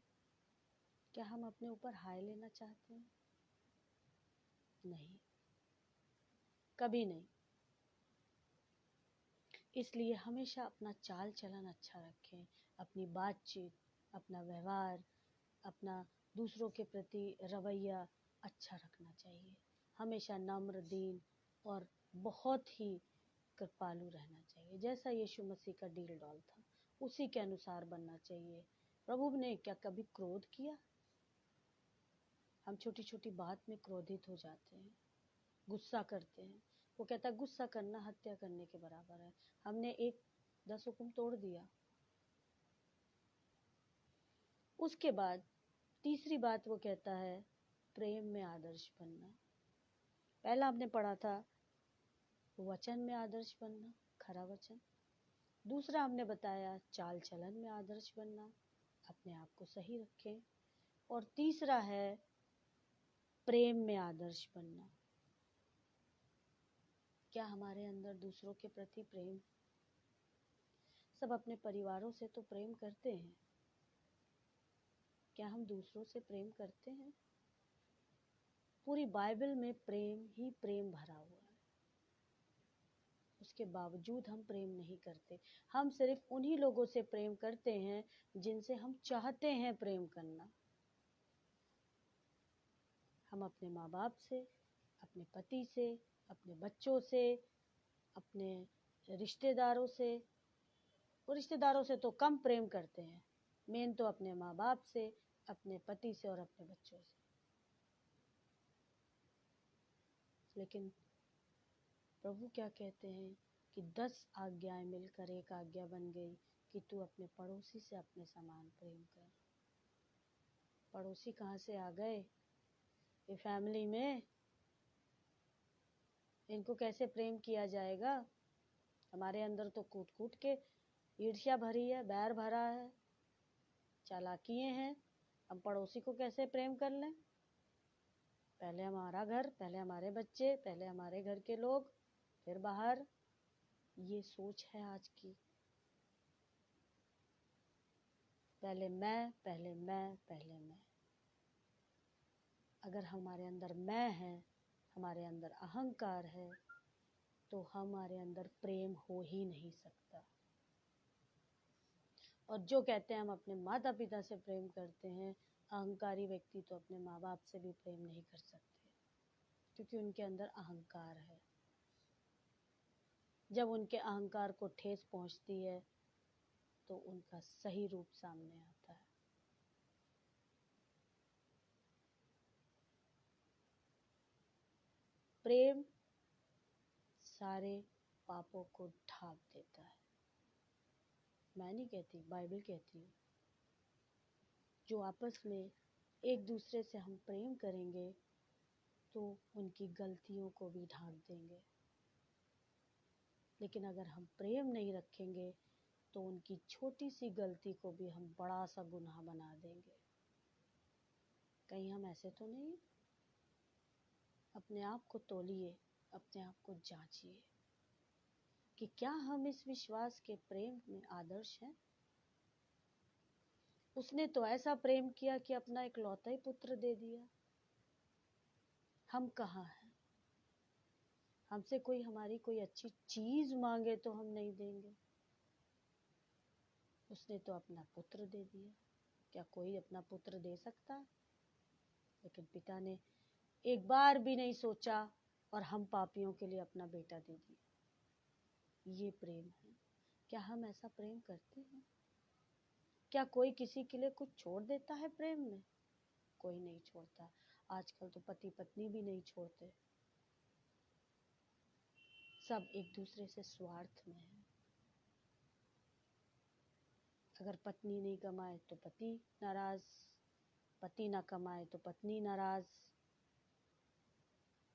क्या हम अपने ऊपर हाय लेना चाहते हैं? नहीं, कभी नहीं। इसलिए हमेशा अपना चाल चलन अच्छा रखें, अपनी बातचीत, अपना व्यवहार, अपना दूसरों के प्रति रवैया अच्छा रखना चाहिए। हमेशा नम्र, दीन और बहुत ही कृपालु रहना चाहिए। जैसा यीशु मसीह का डील डॉल था, उसी के अनुसार बनना चाहिए। प्रभु ने क्या कभी क्रोध किया? हम छोटी छोटी बात में क्रोधित हो जाते हैं, गुस्सा करते हैं। वो कहता है गुस्सा करना हत्या करने के बराबर है। हमने 10 हुक्म तोड़ दिया। उसके बाद तीसरी बात वो कहता है प्रेम में आदर्श बनना। पहला हमने पढ़ा था वचन में आदर्श बनना, खरा वचन। दूसरा हमने बताया चाल चलन में आदर्श बनना, अपने आप को सही रखें। और तीसरा है प्रेम में आदर्श बनना। क्या हमारे अंदर दूसरों के प्रति प्रेम? सब अपने परिवारों से तो प्रेम करते हैं, क्या हम दूसरों से प्रेम करते हैं? पूरी बाइबल में प्रेम ही प्रेम भरा हुआ है, उसके बावजूद हम प्रेम नहीं करते। हम सिर्फ उन्हीं लोगों से प्रेम करते हैं जिनसे हम चाहते हैं प्रेम करना। हम अपने माँ बाप से, अपने पति से, अपने बच्चों से, अपने रिश्तेदारों से, और रिश्तेदारों से तो कम प्रेम करते हैं, मेन तो अपने माँ बाप से, अपने पति से और अपने बच्चों से। लेकिन प्रभु क्या कहते हैं कि 10 आज्ञाएं मिलकर एक आज्ञा बन गई कि तू अपने पड़ोसी से अपने समान प्रेम कर। पड़ोसी कहाँ से आ गए ये फैमिली में? इनको कैसे प्रेम किया जाएगा? हमारे अंदर तो कूट कूट के ईर्ष्या भरी है, बैर भरा है, चालाकियां हैं। हम पड़ोसी को कैसे प्रेम कर लें? पहले हमारा घर, पहले हमारे बच्चे, पहले हमारे घर के लोग, फिर बाहर। ये सोच है आज की। पहले मैं, पहले मैं, पहले मैं। अगर हमारे अंदर मैं है, हमारे अंदर अहंकार है, तो हमारे अंदर प्रेम हो ही नहीं सकता। और जो कहते हैं हम अपने माता पिता से प्रेम करते हैं, अहंकारी व्यक्ति तो अपने माँ बाप से भी प्रेम नहीं कर सकते, क्योंकि उनके अंदर अहंकार है। जब उनके अहंकार को ठेस पहुंचती है तो उनका सही रूप सामने आता है। प्रेम सारे पापों को ढांप देता है। मैं नहीं कहती, बाइबल कहती है। जो आपस में एक दूसरे से हम प्रेम करेंगे तो उनकी गलतियों को भी ढांक देंगे। लेकिन अगर हम प्रेम नहीं रखेंगे तो उनकी छोटी सी गलती को भी हम बड़ा सा गुनाह बना देंगे। कहीं हम ऐसे तो नहीं? अपने आप को तौलिए, अपने आप को जांचिए कि क्या हम इस विश्वास के प्रेम में आदर्श हैं। उसने तो ऐसा प्रेम किया कि अपना इकलौता ही पुत्र दे दिया। हम कहाँ हैं? हमसे कोई हमारी कोई अच्छी चीज मांगे तो हम नहीं देंगे। उसने तो अपना पुत्र दे दिया। क्या कोई अपना पुत्र दे सकता है? लेकिन पिता ने एक बार भी नहीं सोचा और हम पापियों के लिए अपना बेटा दे दिया। ये प्रेम है। क्या हम ऐसा प्रेम करते हैं? क्या कोई किसी के लिए कुछ छोड़ देता है प्रेम में? कोई नहीं छोड़ता। आजकल तो पति पत्नी भी नहीं छोड़ते। सब एक दूसरे से स्वार्थ में है। अगर पत्नी नहीं कमाए तो पति नाराज, पति ना कमाए तो पत्नी नाराज।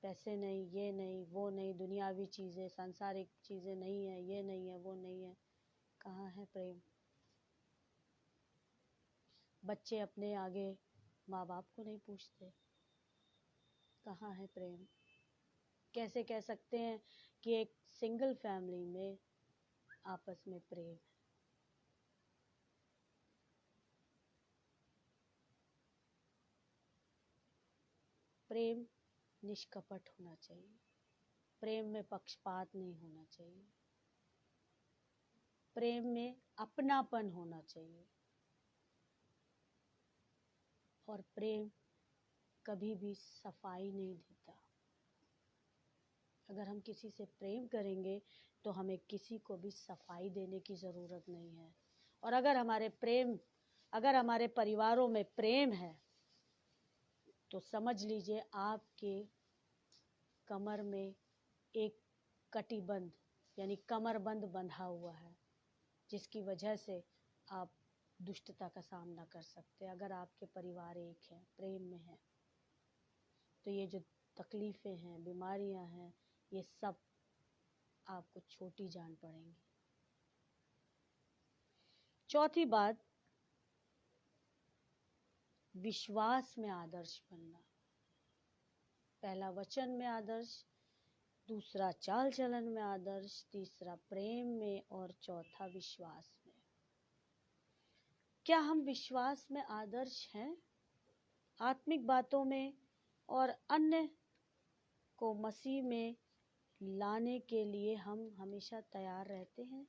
पैसे नहीं, ये नहीं, वो नहीं, दुनियावी चीजें, सांसारिक चीजें नहीं है, ये नहीं है, वो नहीं है। कहाँ है प्रेम? बच्चे अपने आगे माँ बाप को नहीं पूछते। कहाँ है प्रेम? कैसे कह सकते हैं कि एक सिंगल फैमिली में आपस में प्रेम है? प्रेम निष्कपट होना चाहिए। प्रेम में पक्षपात नहीं होना चाहिए। प्रेम में अपनापन होना चाहिए। और प्रेम कभी भी सफाई नहीं देता। अगर हम किसी से प्रेम करेंगे तो हमें किसी को भी सफाई देने की ज़रूरत नहीं है। और अगर हमारे परिवारों में प्रेम है तो समझ लीजिए आपके कमर में एक कटिबंध यानी कमरबंद बंधा हुआ है, जिसकी वजह से आप दुष्टता का सामना कर सकते हैं। अगर आपके परिवार एक है, प्रेम में है, तो ये जो तकलीफ़ें हैं, बीमारियां हैं, ये सब आपको छोटी जान पड़ेंगी। चौथी बात, विश्वास में आदर्श बनना। पहला वचन में आदर्श, दूसरा चाल चलन में आदर्श, तीसरा प्रेम में और चौथा विश्वास में। क्या हम विश्वास में आदर्श हैं? आत्मिक बातों में और अन्य को मसीह में लाने के लिए हम हमेशा तैयार रहते हैं?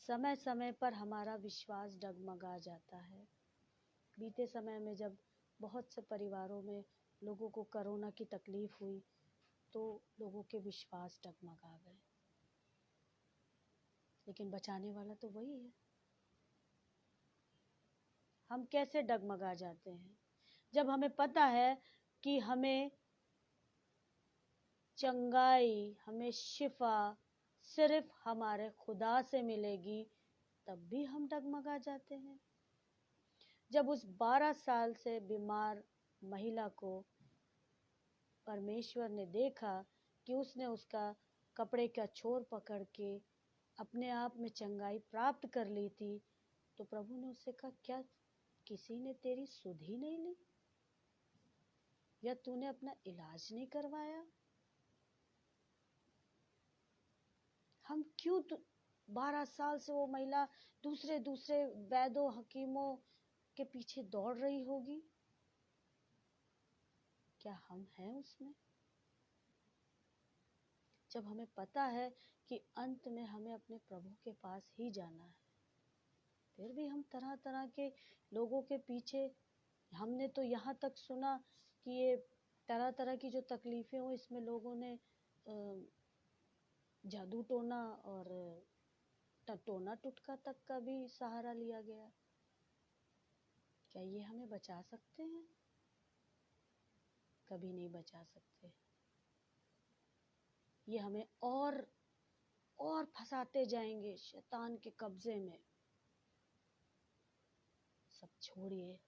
समय समय पर हमारा विश्वास डगमगा जाता है। बीते समय में जब बहुत से परिवारों में लोगों को कोरोना की तकलीफ हुई तो लोगों के विश्वास डगमगा गए। लेकिन बचाने वाला तो वही है। हम कैसे डगमगा जाते हैं। जब हमें पता है कि हमें चंगाई, हमें शिफा सिर्फ हमारे खुदा से मिलेगी, तब भी हम डगमगा जाते हैं। जब उस 12 साल से बीमार महिला को परमेश्वर ने देखा कि उसने उसका कपड़े का छोर पकड़ के अपने आप में चंगाई प्राप्त कर ली थी, तो प्रभु ने उससे कहा, क्या किसी ने तेरी सुध ही नहीं ली, या तूने अपना इलाज नहीं करवाया? हम क्यों 12 साल से वो महिला दूसरे दूसरे वैद्यों हकीमों के पीछे दौड़ रही होगी? क्या हम हैं उसमें? जब हमें पता है कि अंत में हमें अपने प्रभु के पास ही जाना है, फिर भी हम तरह तरह के लोगों के पीछे। हमने तो यहाँ तक सुना कि ये तरह तरह की जो तकलीफें हो, इसमें लोगों ने जादू टोना और टोना टुटका तक का भी सहारा लिया गया। क्या ये हमें बचा सकते हैं? कभी नहीं बचा सकते। ये हमें और फंसाते जाएंगे शैतान के कब्जे में। सब छोड़िए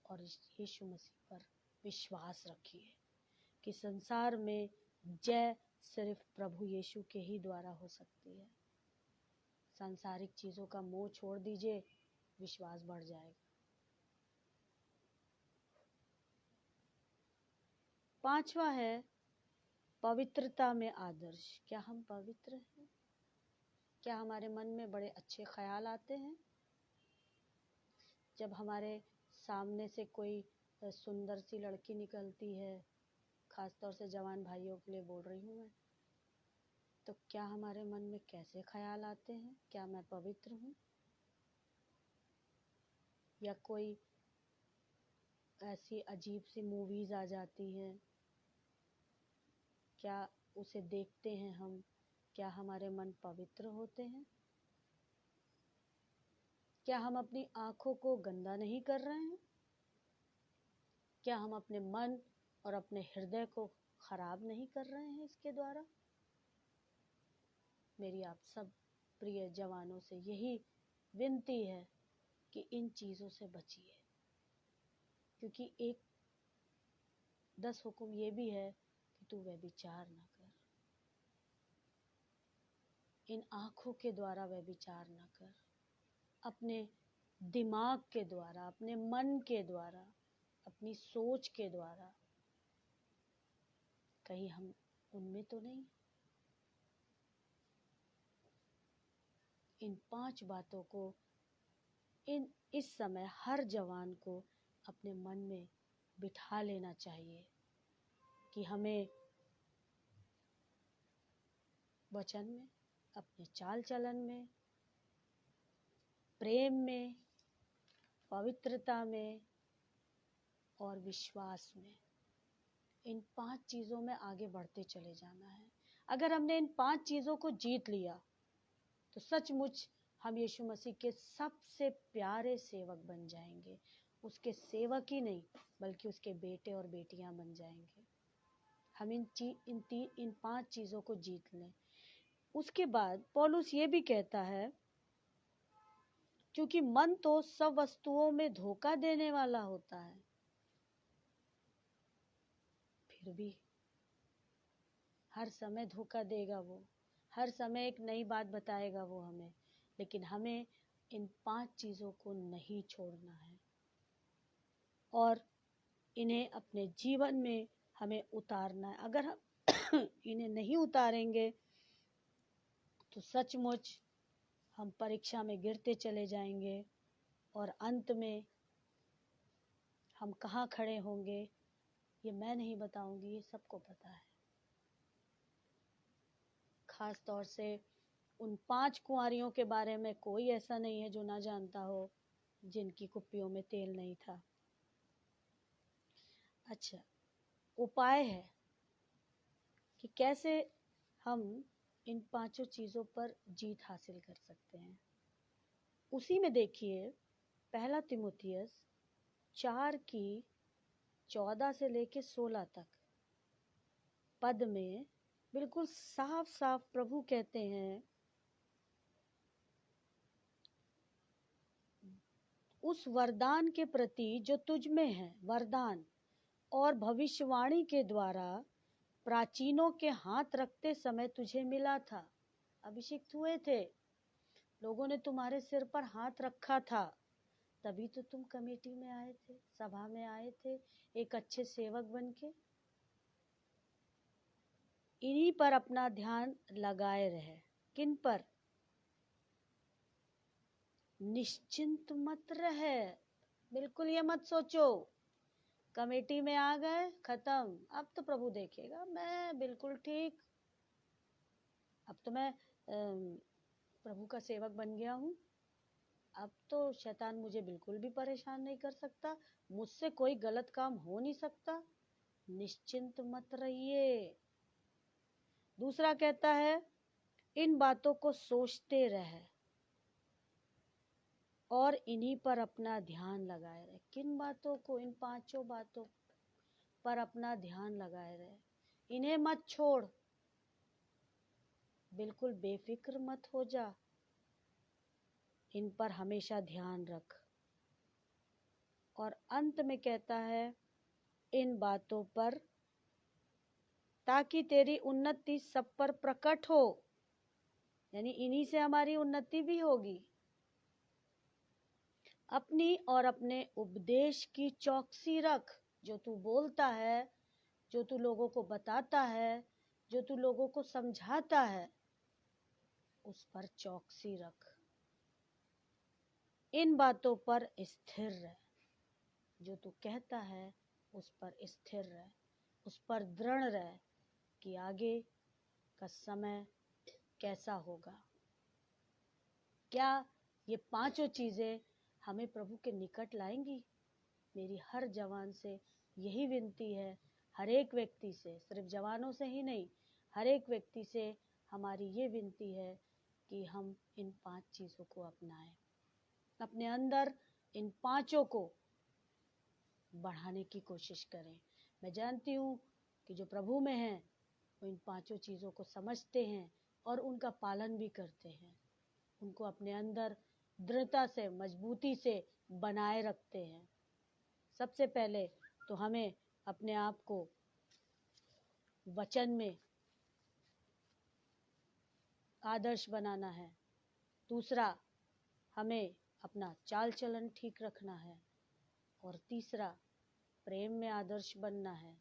और यीशु मसीह पर विश्वास रखिए कि संसार में जय सिर्फ प्रभु यीशु के ही द्वारा हो सकती है। सांसारिक चीजों का मोह छोड़ दीजिए, विश्वास बढ़ जाएगा। 5वां है पवित्रता में आदर्श। क्या हम पवित्र हैं? क्या हमारे मन में बड़े अच्छे ख्याल आते हैं? जब हमारे सामने से कोई सुंदर सी लड़की निकलती है, खासतौर से जवान भाइयों के लिए बोल रही हूँ मैं, तो क्या हमारे मन में कैसे ख्याल आते हैं? क्या मैं पवित्र हूँ? या कोई ऐसी अजीब सी मूवीज आ जाती हैं, क्या उसे देखते हैं हम? क्या हमारे मन पवित्र होते हैं? क्या हम अपनी आंखों को गंदा नहीं कर रहे हैं? क्या हम अपने मन और अपने हृदय को खराब नहीं कर रहे हैं इसके द्वारा? मेरी आप सब प्रिय जवानों से यही विनती है कि इन चीज़ों से बचिए, क्योंकि एक 10 हुक्म ये भी है कि तू व्यभिचार न कर। इन आँखों के द्वारा व्यभिचार न कर, अपने दिमाग के द्वारा, अपने मन के द्वारा, अपनी सोच के द्वारा। कहीं हम उनमें तो नहीं? इन 5 बातों को इस समय हर जवान को अपने मन में बिठा लेना चाहिए कि हमें वचन में, अपने चाल चलन में, प्रेम में, पवित्रता में और विश्वास में, इन 5 चीज़ों में आगे बढ़ते चले जाना है। अगर हमने इन 5 चीज़ों को जीत लिया तो सचमुच हम यीशु मसीह के सबसे प्यारे सेवक बन जाएंगे। उसके सेवक ही नहीं, बल्कि उसके बेटे और बेटियां बन जाएंगे। हम इन 5 चीज़ों को जीत लें। उसके बाद पौलुस ये भी कहता है, क्योंकि मन तो सब वस्तुओं में धोखा देने वाला होता है, फिर भी हर समय धोखा देगा वो, हर समय एक नई बात बताएगा वो हमें, लेकिन हमें इन 5 चीज़ों को नहीं छोड़ना है और इन्हें अपने जीवन में हमें उतारना है। अगर हम इन्हें नहीं उतारेंगे तो सचमुच हम परीक्षा में गिरते चले जाएंगे और अंत में हम कहाँ खड़े होंगे ये मैं नहीं बताऊंगी, ये सबको पता है। खास तौर से उन 5 कुंवारियों के बारे में कोई ऐसा नहीं है जो ना जानता हो जिनकी कुप्पियों में तेल नहीं था। अच्छा, उपाय है कि कैसे हम इन 5 चीज़ों पर जीत हासिल कर सकते हैं। उसी में देखिए 1 तिमुथियुस 4 की 14 से लेके 16 तक पद में बिल्कुल साफ साफ प्रभु कहते हैं, उस वरदान के प्रति जो तुझ में है, वरदान और भविष्यवाणी के द्वारा प्राचीनों के हाथ रखते समय तुझे मिला था। अभिषिक्त हुए थे, लोगों ने तुम्हारे सिर पर हाथ रखा था, तभी तो तुम कमेटी में आए थे, सभा में आए थे, एक अच्छे सेवक बनके। इन्हीं पर अपना ध्यान लगाए रहे। किन पर? निश्चिंत मत रहे। बिल्कुल ये मत सोचो कमेटी में आ गए, खत्म, अब तो प्रभु देखेगा, मैं बिल्कुल ठीक, अब तो मैं प्रभु का सेवक बन गया हूँ, अब तो शैतान मुझे बिल्कुल भी परेशान नहीं कर सकता, मुझसे कोई गलत काम हो नहीं सकता। निश्चिंत मत रहिए। दूसरा कहता है, इन बातों को सोचते रहे और इन्हीं पर अपना ध्यान लगाए रहे। किन बातों को? इन 5 बातों पर अपना ध्यान लगाए रहे, इन्हें मत छोड़, बिल्कुल बेफिक्र मत हो जा, इन पर हमेशा ध्यान रख। और अंत में कहता है, इन बातों पर, ताकि तेरी उन्नति सब पर प्रकट हो, यानी इन्हीं से हमारी उन्नति भी होगी। अपनी और अपने उपदेश की चौकसी रख। जो तू बोलता है, जो तू लोगों को बताता है, जो तू लोगों को समझाता है, उस पर चौकसी रख। इन बातों पर स्थिर रह। जो तू कहता है उस पर स्थिर रह, उस पर दृढ़ रह कि आगे का समय कैसा होगा। क्या ये 5 चीजें हमें प्रभु के निकट लाएंगी? मेरी हर जवान से यही विनती है, हर एक व्यक्ति से, सिर्फ जवानों से ही नहीं, हर एक व्यक्ति से हमारी ये विनती है कि हम इन 5 चीज़ों को अपनाएं, अपने अंदर इन 5 को बढ़ाने की कोशिश करें। मैं जानती हूँ कि जो प्रभु में हैं वो इन 5 चीज़ों को समझते हैं और उनका पालन भी करते हैं, उनको अपने अंदर दृढ़ता से, मजबूती से बनाए रखते हैं। सबसे पहले तो हमें अपने आप को वचन में आदर्श बनाना है। दूसरा, हमें अपना चाल चलन ठीक रखना है। और तीसरा, प्रेम में आदर्श बनना है।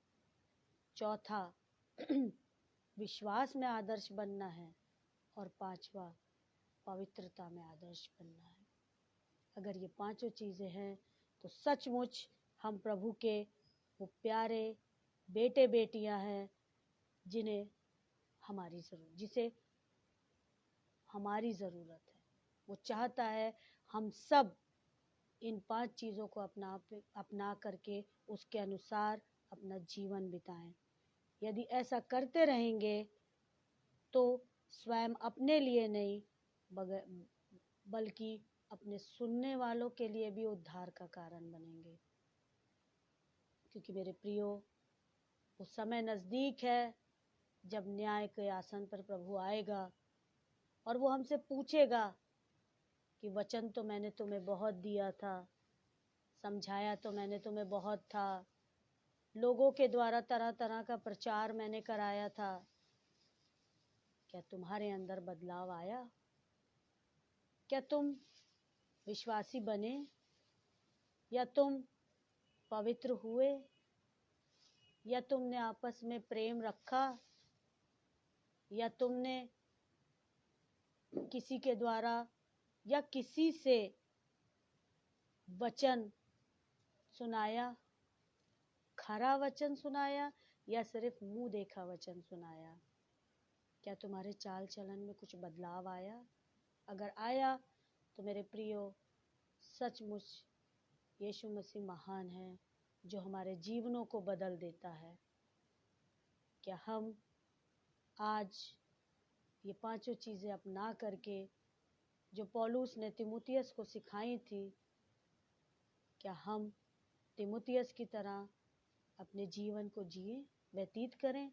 चौथा, विश्वास में आदर्श बनना है। और 5वां, पवित्रता में आदर्श बनना है। अगर ये 5 चीज़ें हैं तो सचमुच हम प्रभु के वो प्यारे बेटे बेटियां हैं जिसे हमारी ज़रूरत है। वो चाहता है हम सब इन 5 चीज़ों को अपना करके उसके अनुसार अपना जीवन बिताएं। यदि ऐसा करते रहेंगे तो स्वयं अपने लिए नहीं बल्कि अपने सुनने वालों के लिए भी उद्धार का कारण बनेंगे। क्योंकि मेरे प्रियो, वो समय नज़दीक है जब न्याय के आसन पर प्रभु आएगा और वो हमसे पूछेगा कि वचन तो मैंने तुम्हें बहुत दिया था, समझाया तो मैंने तुम्हें बहुत था, लोगों के द्वारा तरह तरह का प्रचार मैंने कराया था, क्या तुम्हारे अंदर बदलाव आया? क्या तुम विश्वासी बने? या तुम पवित्र हुए? या तुमने आपस में प्रेम रखा? या तुमने किसी के द्वारा या किसी से वचन सुनाया, खरा वचन सुनाया, या सिर्फ मुंह देखा वचन सुनाया? क्या तुम्हारे चाल चलन में कुछ बदलाव आया? अगर आया तो मेरे प्रियो, सचमुच यीशु मसीह महान है जो हमारे जीवनों को बदल देता है। क्या हम आज ये 5 चीज़ें अपना करके जो पौलुस ने तीमुथियुस को सिखाई थी, क्या हम तीमुथियुस की तरह अपने जीवन को जिए, व्यतीत करें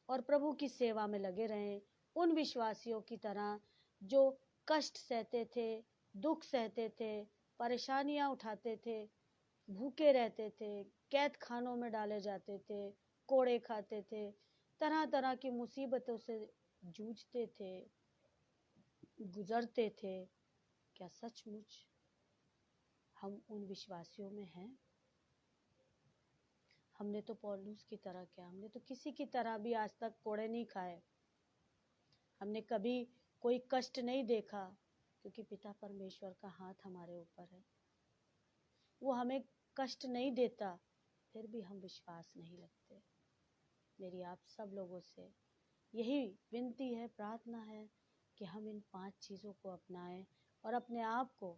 और प्रभु की सेवा में लगे रहें। उन विश्वासियों की तरह जो कष्ट सहते थे, दुख सहते थे, परेशानियां उठाते थे, भूखे रहते थे, कैद खानों में डाले जाते थे, कोड़े खाते थे, तरह तरह की मुसीबतों से जूझते थे, गुजरते थे। क्या सचमुच हम उन विश्वासियों में हैं? हमने तो पौलुस की तरह क्या, हमने तो किसी की तरह भी आज तक कोड़े नहीं खाए, हमने कभी कोई कष्ट नहीं देखा, क्योंकि पिता परमेश्वर का हाथ हमारे ऊपर है। वो हमें कष्ट नहीं देता, फिर भी हम विश्वास नहीं रखते। मेरी आप सब लोगों से यही विनती है, प्रार्थना है कि हम इन 5 चीज़ों को अपनाएं और अपने आप को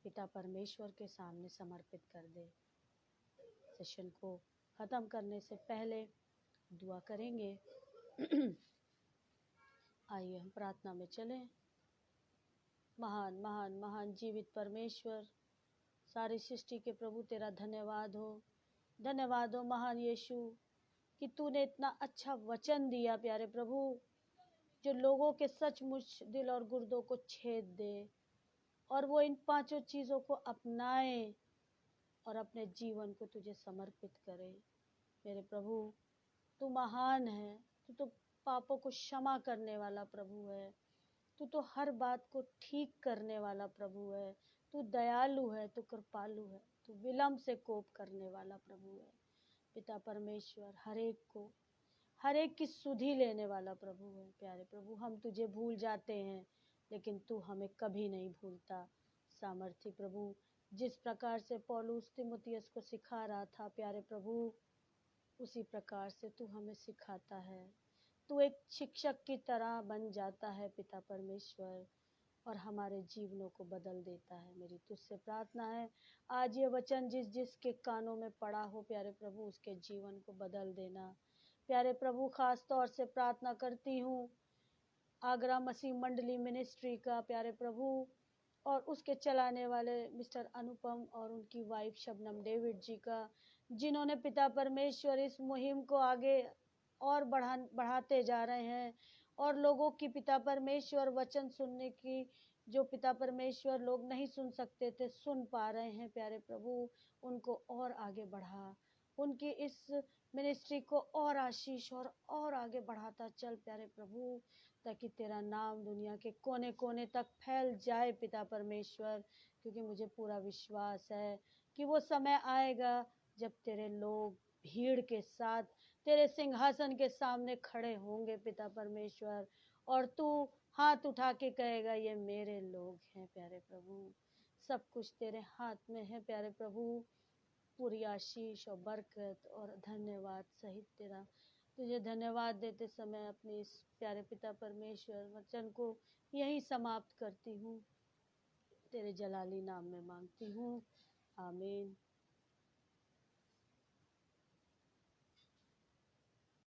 पिता परमेश्वर के सामने समर्पित कर दें। सेशन को ख़त्म करने से पहले दुआ करेंगे। आइए हम प्रार्थना में चलें। महान महान महान जीवित परमेश्वर, सारी सृष्टि के प्रभु, तेरा धन्यवाद हो, धन्यवाद हो महान यीशु कि तूने इतना अच्छा वचन दिया प्यारे प्रभु, जो लोगों के सचमुच दिल और गुर्दों को छेद दे और वो इन 5 चीज़ों को अपनाए और अपने जीवन को तुझे समर्पित करे। मेरे प्रभु, तू महान है, तू तो पापों को क्षमा करने वाला प्रभु है, तू तो हर बात को ठीक करने वाला प्रभु है, तू दयालु है, तू कृपालु है, तू विलम्ब से कोप करने वाला प्रभु है। पिता परमेश्वर, हर एक की सुधि लेने वाला प्रभु है। प्यारे प्रभु, हम तुझे भूल जाते हैं, लेकिन तू हमें कभी नहीं भूलता। सामर्थी प्रभु, जिस प्रकार से पौलुस तीमुथियुस को सिखा रहा था प्यारे प्रभु, उसी प्रकार से तू हमें सिखाता है। तू एक शिक्षक की तरह बन जाता है पिता परमेश्वर, और हमारे जीवनों को बदल देता है। मेरी तुझसे प्रार्थना है, आज ये वचन जिस जिसके कानों में पड़ा हो प्यारे प्रभु, उसके जीवन को बदल देना। प्यारे प्रभु, खास तौर से प्रार्थना करती हूँ आगरा मसीह मंडली मिनिस्ट्री का प्यारे प्रभु, और उसके चलाने वाले मिस्टर अनुपम और उनकी वाइफ शबनम डेविड जी का, जिन्होंने पिता परमेश्वर इस मुहिम को आगे और बढ़ाते जा रहे हैं, और लोगों की पिता परमेश्वर वचन सुनने की, जो पिता परमेश्वर लोग नहीं सुन सकते थे, सुन पा रहे हैं। प्यारे प्रभु, उनको और आगे बढ़ा, उनकी इस मिनिस्ट्री को और आशीष और आगे बढ़ाता चल प्यारे प्रभु, ताकि तेरा नाम दुनिया के कोने कोने तक फैल जाए पिता परमेश्वर। क्योंकि मुझे पूरा विश्वास है कि वो समय आएगा जब तेरे लोग भीड़ के साथ तेरे सिंहासन के सामने खड़े होंगे पिता परमेश्वर, और तू हाथ उठा के कहेगा, ये मेरे लोग हैं। प्यारे प्रभु, सब कुछ तेरे हाथ में है प्यारे प्रभु। पूरी आशीष और बरकत और धन्यवाद सहित तेरा तुझे धन्यवाद देते समय अपने इस प्यारे पिता परमेश्वर वचन को यही समाप्त करती हूँ। तेरे जलाली नाम में मांगती हूँ, आमीन।